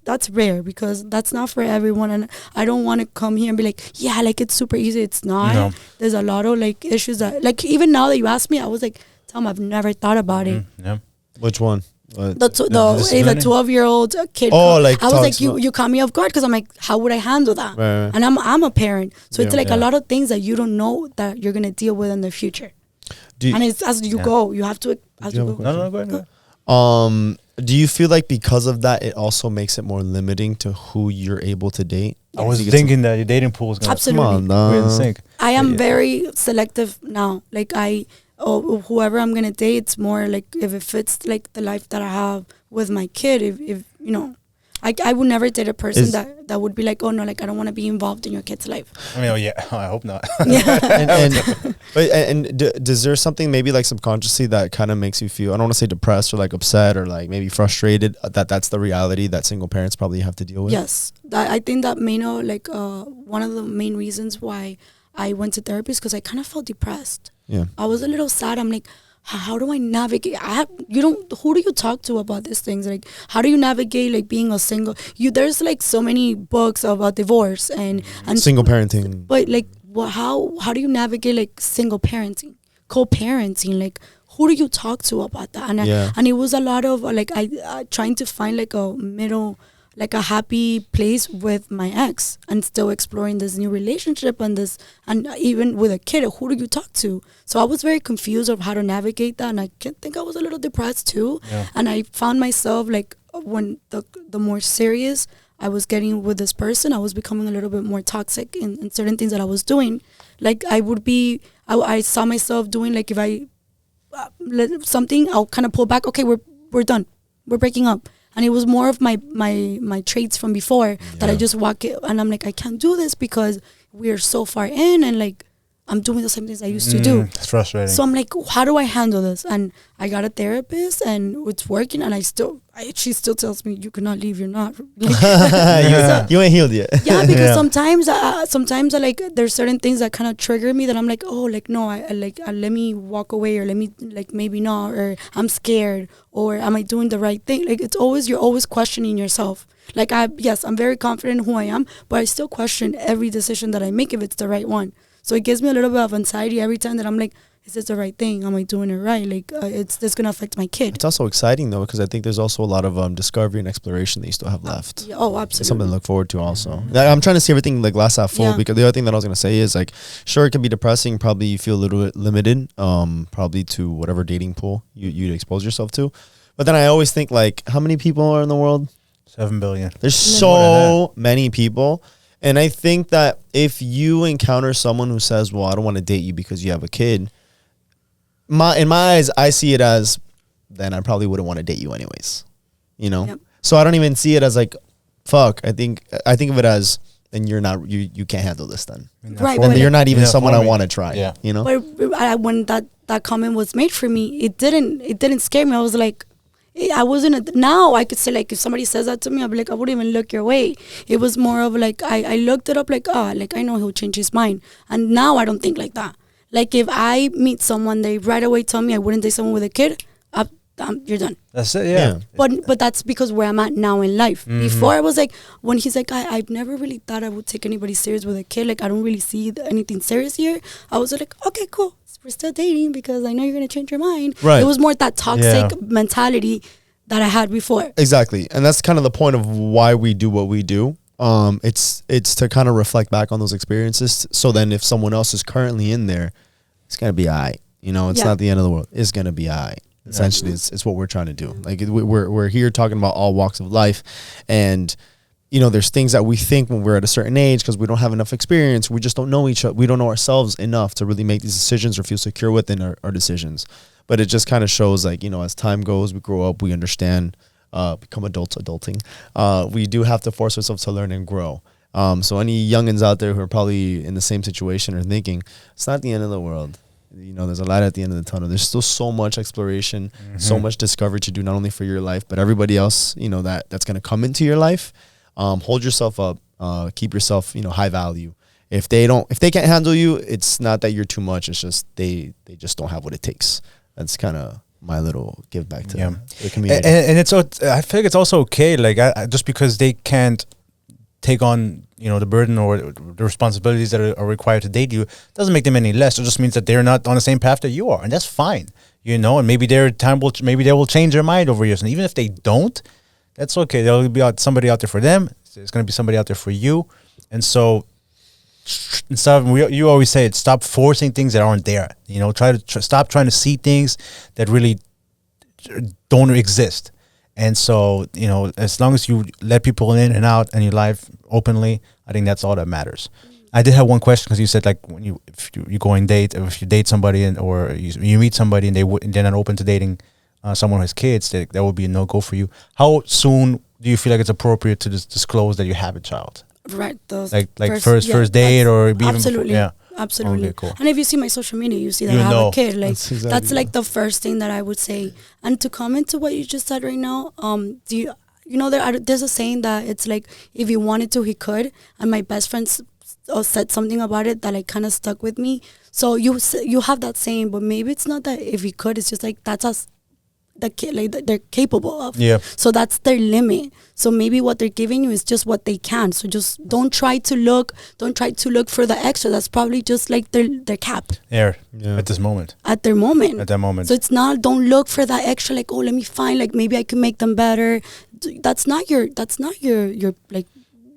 that's rare, because that's not for everyone. And I don't want to come here and be like, yeah, like it's super easy. It's not. No. There's a lot of like issues that, like, even now that you asked me, I was like, Tom, I've never thought about it. Yeah. Which one? The 12-year-old kid. Oh, like I was like, talks you caught me off guard, because I'm like, how would I handle that? Right. And I'm a parent, so it's Yeah. like a lot of things that you don't know that you're gonna deal with in the future. And it's as you go, you have to. As you go. No, go ahead. Do you feel like because of that, it also makes it more limiting to who you're able to date? I was thinking that your dating pool is going to Absolutely. be in sync. I am very selective now. Like whoever I'm gonna date, it's more like if it fits like the life that I have with my kid. If you know, I would never date a person that would be like, oh no, like I don't want to be involved in your kid's life. I mean, oh yeah, I hope not. Does there something maybe like subconsciously that kind of makes you feel, I don't want to say depressed or like upset or like maybe frustrated that's the reality that single parents probably have to deal with? Yes, I think that one of the main reasons why I went to therapy is because I kind of felt depressed. Yeah, I was a little sad. I'm like, how do I navigate? Who do you talk to about these things? Like, how do you navigate like being a single? There's like so many books about divorce and single parenting. But like, how do you navigate like single parenting, co-parenting? Like, who do you talk to about that? And it was a lot of like I trying to find like a middle, like a happy place with my ex and still exploring this new relationship and even with a kid, who do you talk to? So I was very confused of how to navigate that, and I think I was a little depressed too. Yeah. And I found myself like when the more serious I was getting with this person, I was becoming a little bit more toxic in certain things that I was doing. Like I saw myself doing like if I something, I'll kind of pull back. Okay, we're done. We're breaking up. And it was more of my traits from before that I just walk it, and I'm like, I can't do this because we're so far in, and like I'm doing the same things I used to do. It's frustrating. So I'm like, how do I handle this? And I got a therapist, and it's working. And she still tells me, you cannot leave. You're not. Like, you ain't healed yet. Yeah, because sometimes I like there's certain things that kind of trigger me that I'm like, oh, like no, I let me walk away, or let me like maybe not, or I'm scared, or am I doing the right thing? Like you're always questioning yourself. Like I'm very confident in who I am, but I still question every decision that I make if it's the right one. So it gives me a little bit of anxiety every time that I'm like, is this the right thing? Am I doing it right? Like, it's going to affect my kid. It's also exciting, though, because I think there's also a lot of discovery and exploration that you still have left. Yeah, oh, absolutely. It's something to look forward to also. I'm trying to see everything like glass half full, because the other thing that I was going to say is, like, sure, it can be depressing. Probably you feel a little bit limited, probably to whatever dating pool you expose yourself to. But then I always think, like, how many people are in the world? 7 billion. There's so many people. And I think that if you encounter someone who says, well, I don't want to date you because you have a kid, in my eyes, I see it as, then I probably wouldn't want to date you anyways. You know? Yep. So I don't even see it as like, fuck. I think of it as, then you're not, you can't handle this then. Right. Or you're not even someone I want to try. Yeah. You know? But when that comment was made for me, it didn't scare me. I was like, I wasn't. Now I could say, like, if somebody says that to me, I'd be like, I wouldn't even look your way. It was more of like I looked it up, like, like I know he'll change his mind, and now I don't think like that. Like if I meet someone, they right away tell me I wouldn't date someone with a kid, you're done. That's it, yeah. But that's because where I'm at now in life. Mm-hmm. Before I was like, when he's like, I've never really thought I would take anybody serious with a kid. Like I don't really see anything serious here. I was like, okay, cool. We're still dating because I know you're going to change your mind. Right. It was more that toxic mentality that I had before. Exactly. And that's kind of the point of why we do what we do. It's to kind of reflect back on those experiences. So then if someone else is currently in there, it's going to be all right. You know, it's not the end of the world. It's going to be all right. Essentially, it's what we're trying to do. Like we're here talking about all walks of life. And you know, there's things that we think when we're at a certain age because we don't have enough experience. We just don't know each other. We don't know ourselves enough to really make these decisions or feel secure within our decisions. But it just kind of shows, like, you know, as time goes, we grow up, we understand, become adulting. We do have to force ourselves to learn and grow. So any youngins out there who are probably in the same situation or thinking, it's not the end of the world. You know, there's a light at the end of the tunnel. There's still so much exploration, so much discovery to do, not only for your life, but everybody else, you know, that's going to come into your life. Hold yourself up, keep yourself, you know, high value. If they can't handle you, it's not that you're too much. It's just, they just don't have what it takes. That's kind of my little give back to the community. And it's, I feel like it's also okay. Like just because they can't take on, you know, the burden or the responsibilities that are required to date you, doesn't make them any less. It just means that they're not on the same path that you are. And that's fine, you know, and maybe maybe they will change their mind over years. And even if they don't, that's okay. There'll be somebody out there for them. There's going to be somebody out there for you. And so instead of, you always say it, stop forcing things that aren't there. You know, stop trying to see things that really don't exist. And so, you know, as long as you let people in and out in your life openly, I think that's all that matters. I did have one question, because you said, like, when if you go and date, or if you date somebody or you meet somebody and they're not open to dating someone who has kids, that would be a no-go for you. How soon do you feel like it's appropriate to disclose that you have a child? Right. Those like first date, or even absolutely. Before? Yeah. Absolutely. Okay, cool. And if you see my social media, you see that I have a kid. Like that's like the first thing that I would say. And to comment to what you just said right now, do you know there's a saying that it's like, if he wanted to, he could. And my best friend said something about it that like kind of stuck with me. So you have that saying, but maybe it's not that if he could. It's just like that's us. The kid, like they're capable of. Yeah. So that's their limit. So maybe what they're giving you is just what they can. So just don't try to look for the extra. That's probably just like their cap. Yeah. At this moment. At their moment. At that moment. So it's not, don't look for that extra, like, oh, let me find, like, maybe I can make them better. That's not your like,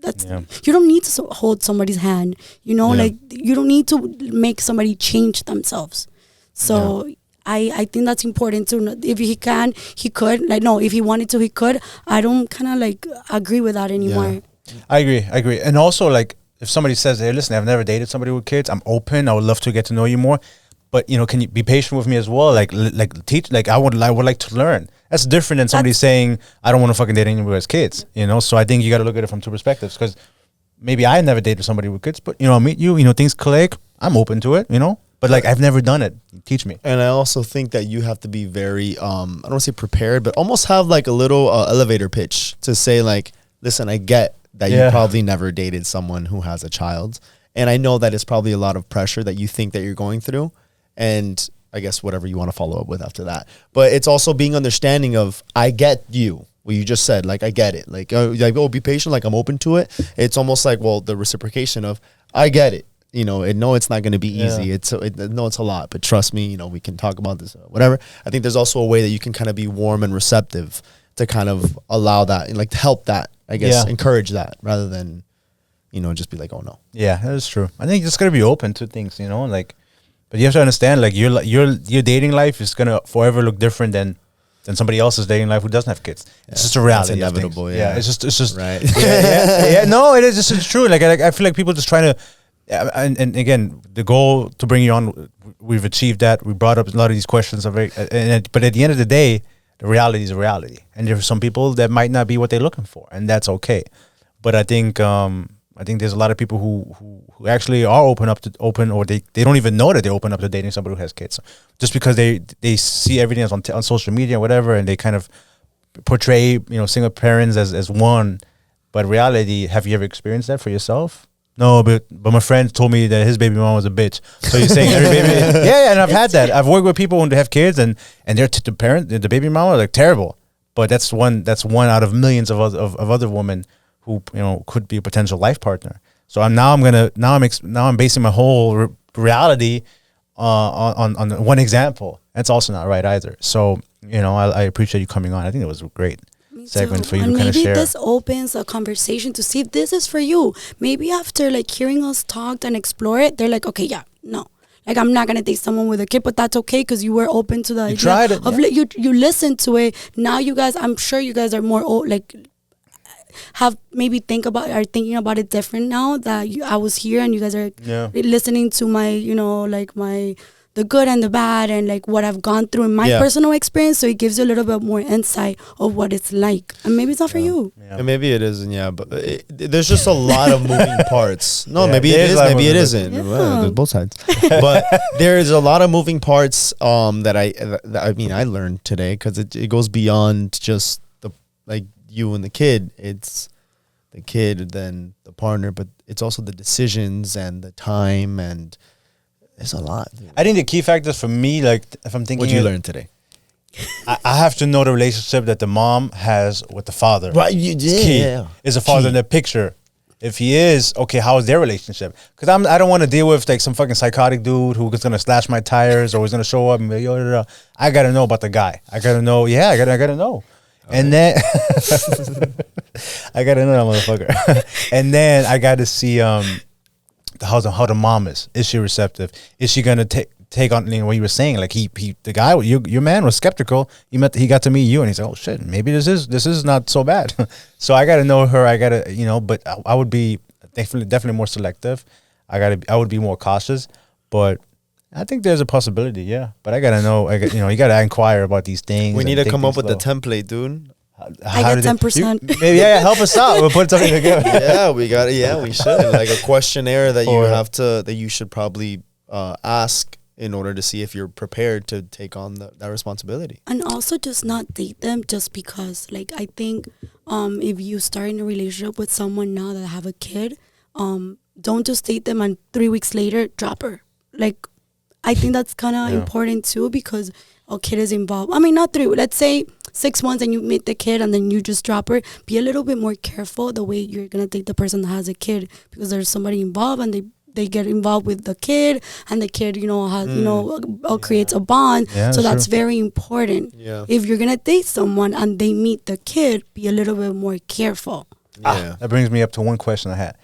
that's, you don't need to hold somebody's hand, you know, like, you don't need to make somebody change themselves. So I think that's important too. If he can, he could. Like, no, if he wanted to, he could. I don't kind of like agree with that anymore. Yeah. I agree. And also, like, if somebody says, hey, listen, I've never dated somebody with kids, I'm open, I would love to get to know you more, but, you know, can you be patient with me as well? Like teach, like, I would like to learn. That's different than somebody saying, I don't want to fucking date anybody with kids, you know? So I think you got to look at it from two perspectives, because maybe I never dated somebody with kids, but, you know, I meet you, you know, things click, I'm open to it, you know? But, like, I've never done it. Teach me. And I also think that you have to be very, I don't want to say prepared, but almost have, like, a little elevator pitch to say, like, listen, I get that you probably never dated someone who has a child. And I know that it's probably a lot of pressure that you think that you're going through. And I guess whatever you want to follow up with after that. But it's also being understanding of, I get you. What you just said, like, I get it. Like, be patient. Like, I'm open to it. It's almost like, well, the reciprocation of, I get it. You know, it's not going to be easy. It's a lot, but trust me, you know, we can talk about this, whatever. I think there's also a way that you can kind of be warm and receptive to kind of allow that and, like, to help that, I guess, encourage that, rather than, you know, just be like, oh no. Yeah, that is true. I think you just got to be open to things, you know, like, but you have to understand, like, your dating life is going to forever look different than somebody else's dating life who doesn't have kids. It's just a reality. It's inevitable. Yeah. It's just right. No, it is just, it's true. Like, I feel like people just trying to. And again, the goal to bring you on, we've achieved that. We brought up a lot of these questions, but at the end of the day, the reality is a reality, and there are some people that might not be what they're looking for, and that's okay. But I think there's a lot of people who actually are open, or they don't even know that they're open up to dating somebody who has kids, just because they see everything on social media or whatever, and they kind of portray, you know, single parents as one. But reality, have you ever experienced that for yourself? No, but my friend told me that his baby mom was a bitch. So you're saying every baby? Yeah, and I've had that. I've worked with people who have kids, and they're the baby mama, like, terrible. But that's one out of millions of other women who, you know, could be a potential life partner. So I'm basing my whole reality on one example. That's also not right either. So, you know, I appreciate you coming on. I think it was great segment for you to kind of share. Maybe this opens a conversation to see if this is for you. Maybe after, like, hearing us talk and explore it, they're like, okay, no. Like, I'm not going to date someone with a kid, but that's okay, because you were open to the idea. Tried it. You listened to it. Now you guys, I'm sure you guys are more, like, have maybe thinking about it different now that I was here and you guys are listening to my, you know, like, the good and the bad, and, like, what I've gone through in my personal experience. So it gives you a little bit more insight of what it's like. And maybe it's not for you. Yeah. And maybe it isn't, but there's just a lot of moving parts. No, maybe it is, maybe it isn't. Yeah. Well, there's both sides. But there's a lot of moving parts that I learned today, because it goes beyond just you and the kid. It's the kid, then the partner, but it's also the decisions and the time, and there's a lot. I think the key factors for me, like, if I'm thinking, what did you learn today? I have to know the relationship that the mom has with the father. Right, you did. Key. Is the father in the picture? If he is, okay, how is their relationship? Because I don't want to deal with, like, some fucking psychotic dude who's gonna slash my tires, or he's gonna show up and be, I gotta know about the guy. I gotta know. Yeah, I gotta know. Okay. And then I gotta know that motherfucker. And then I gotta see how the mom is. Is she receptive? Is she gonna take take on what you were saying. Like the guy, your man was skeptical. He got to meet you, and he's like, oh shit, maybe this is not so bad. So I got to know her. I got to but I would be definitely more selective. I would be more cautious, but I think there's a possibility, yeah. But I gotta know. You gotta inquire about these things. We need to come up with the template, dude. I get 10%. Maybe help us out. We'll put something together. Yeah, we got it. Yeah, we should like a questionnaire that you should probably ask in order to see if you're prepared to take on that responsibility. And also just not date them just because. Like, I think if you start in a relationship with someone now that have a kid, don't just date them and 3 weeks later drop her. Like, I think that's kind of important too, because a kid is involved. I mean, not 3. Let's say 6 months and you meet the kid and then you just drop her. Be a little bit more careful the way you're gonna date the person that has a kid, because there's somebody involved and they get involved with the kid, and the kid creates a bond. Yeah, so that's very important. Yeah. If you're gonna date someone and they meet the kid, be a little bit more careful. Yeah. That brings me up to one question I had.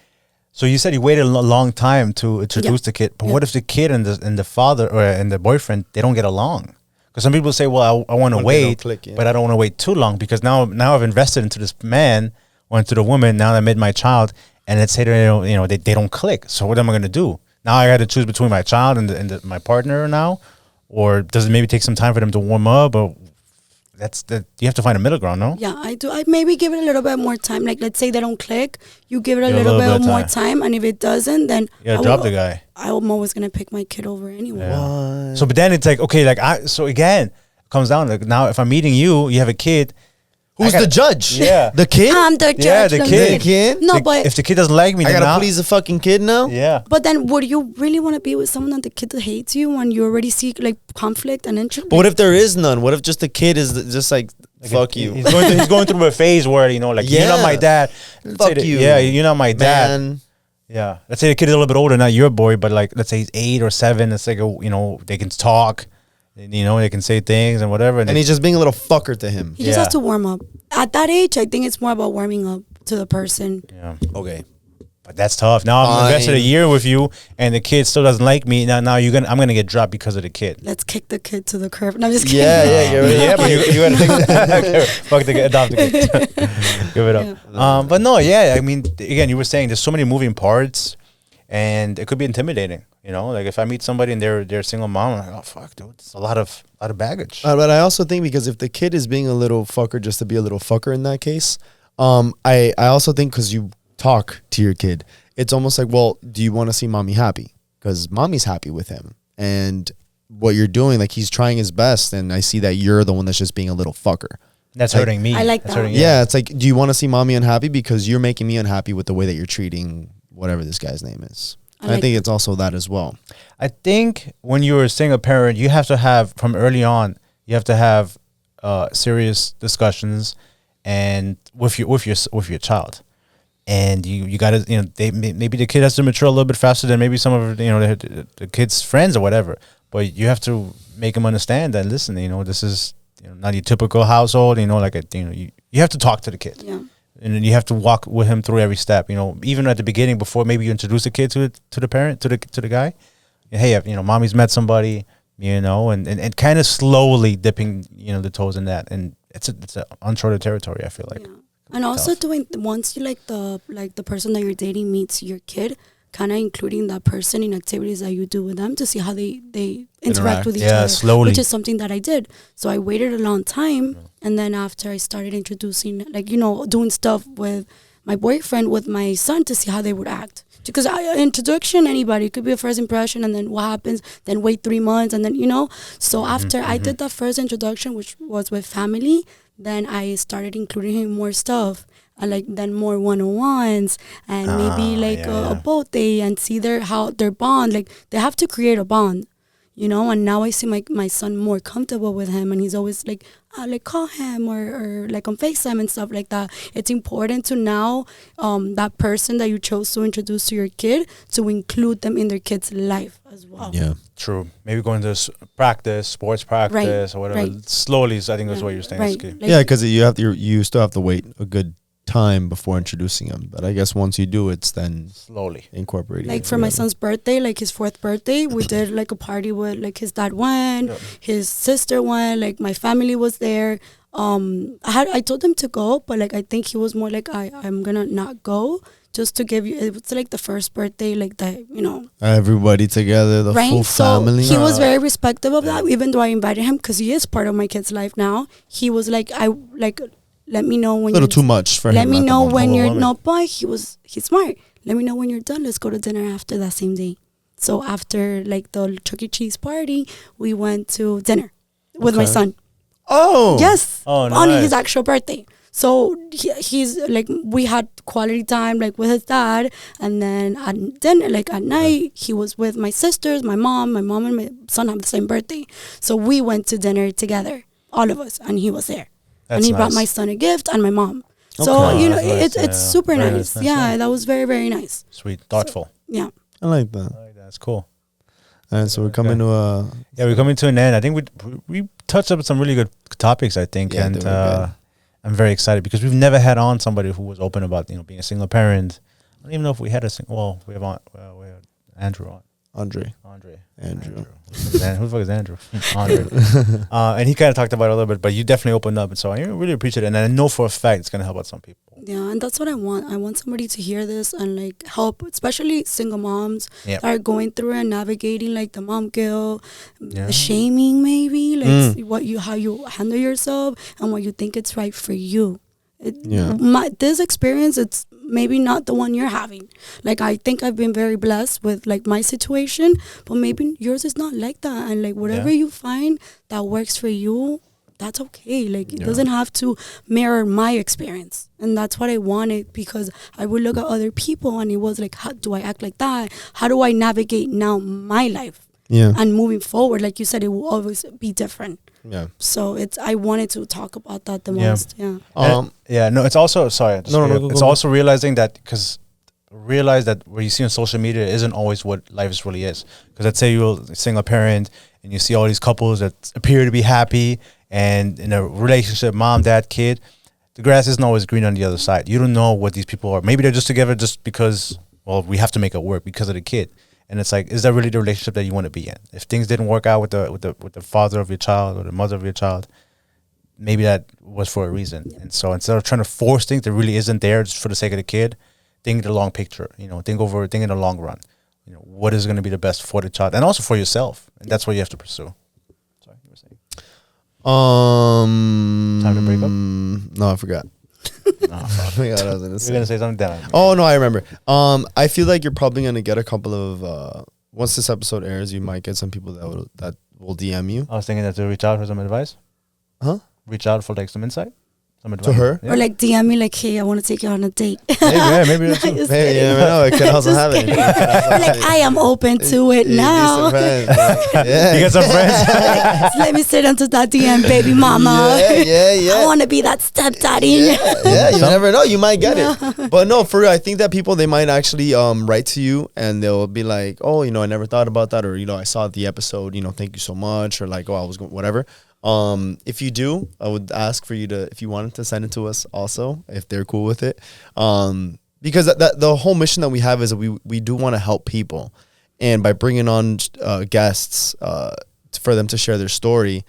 So you said you waited a long time to introduce the kid, but what if the kid and the father and the boyfriend, they don't get along? Because some people say, well, I want to wait, but I don't want to wait too long, because now I've invested into this man or into the woman. Now I made my child, and let's say they don't click. So what am I going to do? Now I got to choose between my child and my partner now, or does it maybe take some time for them to warm up? Or you have to find a middle ground, no? Yeah, I do. I maybe give it a little bit more time. Like, let's say they don't click, you give it a little bit more time, and if it doesn't, then drop the guy. I'm always gonna pick my kid over anyway. Yeah. So, but then it's like, okay, so again, it comes down like, now if I'm meeting you have a kid. Who's the judge? Yeah, the kid. I'm the judge. Yeah, the kid. No, but if the kid doesn't like me, I then gotta please the fucking kid now. Yeah. But then, would you really want to be with someone that the kid hates you when you already see like conflict and interest? But what if there is none? What if just the kid is just like fuck you? He's going through a phase where you're not my dad. Fuck you. Yeah, you're not my dad. Man. Yeah. Let's say the kid is a little bit older, not your boy, but like let's say he's 8 or 7. It's like they can talk. They can say things and whatever. And he's just being a little fucker to him. He just has to warm up. At that age, I think it's more about warming up to the person. Yeah. Okay. But that's tough. Now I'm invested a year with you, and the kid still doesn't like me. Now I'm gonna get dropped because of the kid. Let's kick the kid to the curb. No, I'm just kidding. Yeah. But you gotta think. Fuck the kid, adopt the kid. Give it up. Yeah. But no, yeah. I mean, again, you were saying there's so many moving parts, and it could be intimidating. Like if I meet somebody and they're a single mom, I'm like, oh fuck, dude, it's a lot of baggage. But I also think because if the kid is being a little fucker just to be a little fucker in that case, I also think because you talk to your kid, it's almost like, well, do you want to see mommy happy? Because mommy's happy with him, and what you're doing, like he's trying his best, and I see that you're the one that's just being a little fucker. That's hurting me. I like that's that. Yeah, it's like, do you want to see mommy unhappy? Because you're making me unhappy with the way that you're treating whatever this guy's name is. I think it's also that as well. I think when you're a single parent, you have to have from early on. You have to have serious discussions, and with your child, and you got to maybe the kid has to mature a little bit faster than maybe some of the kid's friends or whatever. But you have to make them understand that listen, this is not your typical household. You have to talk to the kid. Yeah. And then you have to walk with him through every step. Even at the beginning, before maybe you introduce the kid to the parent, to the guy. Hey, mommy's met somebody, and kind of slowly dipping, the toes in that, and it's a uncharted territory. I feel like. Yeah. And also once you the person that you're dating meets your kid, kind of including that person in activities that you do with them to see how they interact with each other. Slowly. Which is something that I did. So I waited a long time, and then after I started introducing, doing stuff with my boyfriend, with my son, to see how they would act. Because introduction, anybody, it could be a first impression, and then what happens, then wait 3 months, and then, So after I did that first introduction, which was with family, then I started including him more stuff. Then more one-on-ones, and maybe a boat day, and see their bond. Like, they have to create a bond, and now I see my son more comfortable with him, and he's always like call him or like on FaceTime and stuff like that. It's important to now that person that you chose to introduce to your kid, to include them in their kid's life as well. Yeah, true. Maybe going to sports practice or whatever. Slowly, I think that's what you're saying. Right. Like, because you still have to wait a good time before introducing them. But I guess once you do, it's then slowly incorporating. Like for my son's birthday, like his 4th birthday, we did like a party with like his dad went, his sister went, like my family was there. I told him to go, but like I think he was more like I'm gonna not go, just to give you. It was like the first birthday, like that, Everybody together, the full family. He was very respectful of that, even though I invited him because he is part of my kid's life now. He was like, let me know when a little too much for him. Let me know when you're but he's smart. Let me know when you're done. Let's go to dinner after that same day. So after like the Chuck E. Cheese party, we went to dinner with my son. Oh yes, nice. On his actual birthday. So he's like, we had quality time like with his dad, and then at dinner, like at night, he was with my sisters, my mom and my son have the same birthday. So we went to dinner together, all of us, and he was there. And he brought my son a gift and my mom. So, it's super nice. Yeah, that was very, very nice. Sweet. Thoughtful. So, yeah. I like that. That's cool. And so we're coming to we're coming to an end. I think we touched up some really good topics, I think. Yeah, and I'm very excited because we've never had on somebody who was open about, being a single parent. I don't even know if we had we have Andrew on. Andrew. Who the fuck is Andrew? Andre. And he kind of talked about it a little bit, but you definitely opened up, and so I really appreciate it. And I know for a fact it's gonna help out some people. Yeah, and that's what I want. I want somebody to hear this and like help, especially single moms that are going through and navigating like the mom guilt, the shaming, maybe like how you handle yourself and what you think it's right for you. This experience, it's maybe not the one you're having. Like, I think I've been very blessed with like my situation, but maybe yours is not like that. And like whatever you find that works for you, that's okay. Like it doesn't have to mirror my experience. And that's what I wanted, because I would look at other people and it was like, how do I act like that? How do I navigate now my life? Yeah. And moving forward, like you said, it will always be different. Yeah. So I wanted to talk about that the most. Yeah. No, it's also it's also realizing that, realize that what you see on social media isn't always what life really is. Because let's say you're a single parent and you see all these couples that appear to be happy and in a relationship, mom, dad, kid, the grass isn't always green on the other side. You don't know what these people are. Maybe they're just together just because, well, we have to make it work because of the kid. And it's like, is that really the relationship that you want to be in? If things didn't work out with the father of your child or the mother of your child, maybe that was for a reason. And so instead of trying to force things that really isn't there just for the sake of the kid, think the long picture. Think in the long run. What is going to be the best for the child and also for yourself, and that's what you have to pursue. Sorry, you were saying. Time to break up? No, I forgot. You're gonna say something down. Oh no, I remember. I feel like you're probably gonna get a couple of once this episode airs, you might get some people that will DM you. I was thinking that to reach out for some advice. Reach out for like some insight, some advice to her, or like DM me like, hey, I want to take you on a date. maybe that's you never know. It could also happen. Like, I am open to it now. You get some friends. Let me sit onto that DM, baby mama. Yeah. I want to be that stepdaddy. Yeah, you never know. You might get it. But no, for real, I think that people, they might actually write to you and they'll be like, oh, I never thought about that, or I saw the episode. Thank you so much, or like, oh, I was going whatever. If you do, I would ask for you to, if you wanted to send it to us also, if they're cool with it. Because the whole mission that we have is that we do want to help people. And by bringing on guests for them to share their story,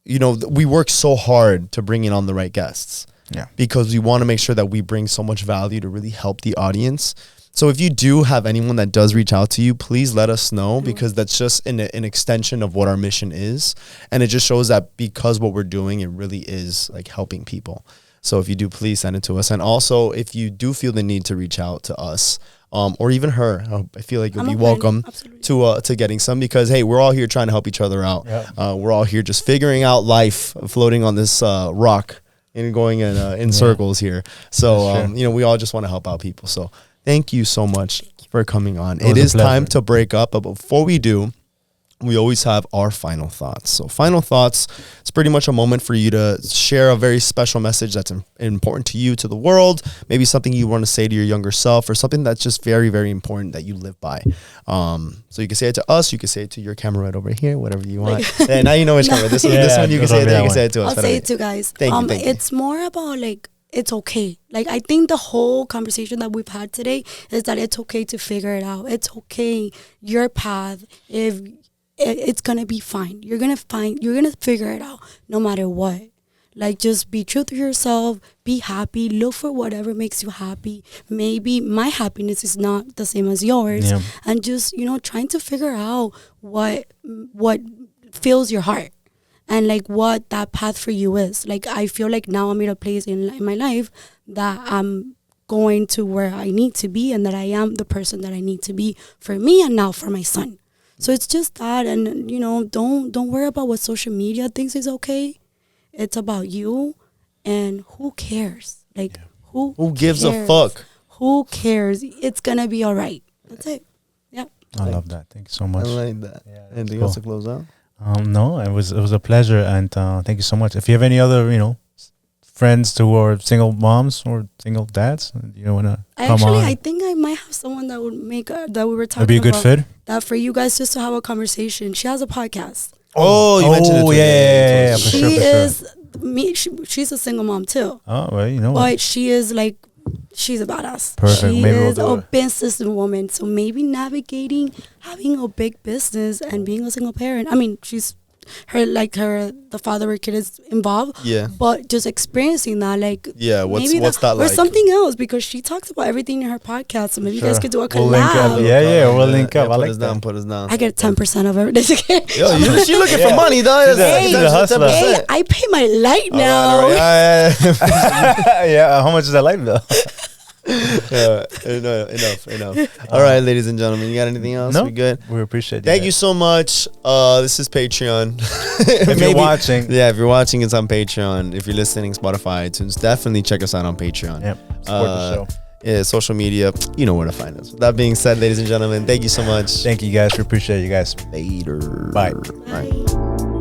we work so hard to bring in on the right guests. Yeah. Because we want to make sure that we bring so much value to really help the audience. So if you do have anyone that does reach out to you, please let us know, because that's just an extension of what our mission is. And it just shows that because what we're doing, it really is like helping people. So if you do, please send it to us. And also, if you do feel the need to reach out to us, or even her, I feel like you'll be welcome to getting some, because, hey, we're all here trying to help each other out. Yeah. We're all here just figuring out life, floating on this rock and going in circles here. So, we all just want to help out people. So thank you so much for coming on. It is time to break up, but before we do, we always have our final thoughts. So final thoughts, it's pretty much a moment for you to share a very special message that's important to you, to the world, maybe something you want to say to your younger self, or something that's just very, very important that you live by. So you can say it to us, you can say it to your camera right over here, whatever you want. Now you know which camera. This one you can say it to, you can say it to us. I'll say it to guys. Thank you. It's more about like it's okay. Like, I think the whole conversation that we've had today is that it's okay to figure it out. It's okay. Your path, if it's gonna be fine. You're gonna figure it out no matter what. Like, just be true to yourself, be happy, look for whatever makes you happy. Maybe my happiness is not the same as yours. Yeah. And just, trying to figure out what fills your heart and like what that path for you is. Like, I feel like now I'm in a place in my life that I'm going to where I need to be, and that I am the person that I need to be for me and now for my son. So it's just that, and don't worry about what social media thinks is okay. It's about you, and who cares? Like, who gives a cares? fuck? Who cares? It's gonna be all right. That's it. Yeah. I love that. Thank you so much. I like that. Yeah, that's Anything cool. else to close out? No, it was a pleasure, and thank you so much. If you have any other, friends who are single moms or single dads, you want to come on? I think I might have someone that would make that we were talking That'd be a good about fit. that for you guys just to have a conversation. She has a podcast. Oh, you mentioned it. Oh, to me. yeah, for She sure, for sure. is me. She's a single mom too, Oh, well, you know what? but she is like, she's a badass. Perfect. She Maybe we'll is do a it. businesswoman. So maybe navigating having a big business and being a single parent. I mean, she's the father of her kid is involved. Yeah. But just experiencing that, like, Yeah, what's that or like? something else, because she talks about everything in her podcast. So maybe you guys Sure. could do a We'll link up. collab. Yeah, we'll link up. I Put like us that. down. Put us down. I get 10% of everything. Yo, she looking for Yeah. money, dog. She's a hustler. Hey, I pay my light now. All right, yeah. Yeah, how much is that light bill? Enough. All right, ladies and gentlemen, you got anything else? No, We good? we appreciate Thank guys. you so much. This is Patreon. If you're watching, Yeah, if you're watching, it's on Patreon. If you're listening, Spotify, iTunes, definitely check us out on Patreon. yep, support the show. Yeah, social media, you know where to find us. That being said, ladies and gentlemen, thank you so much. Thank you guys. We appreciate you guys. Later. Bye. Bye.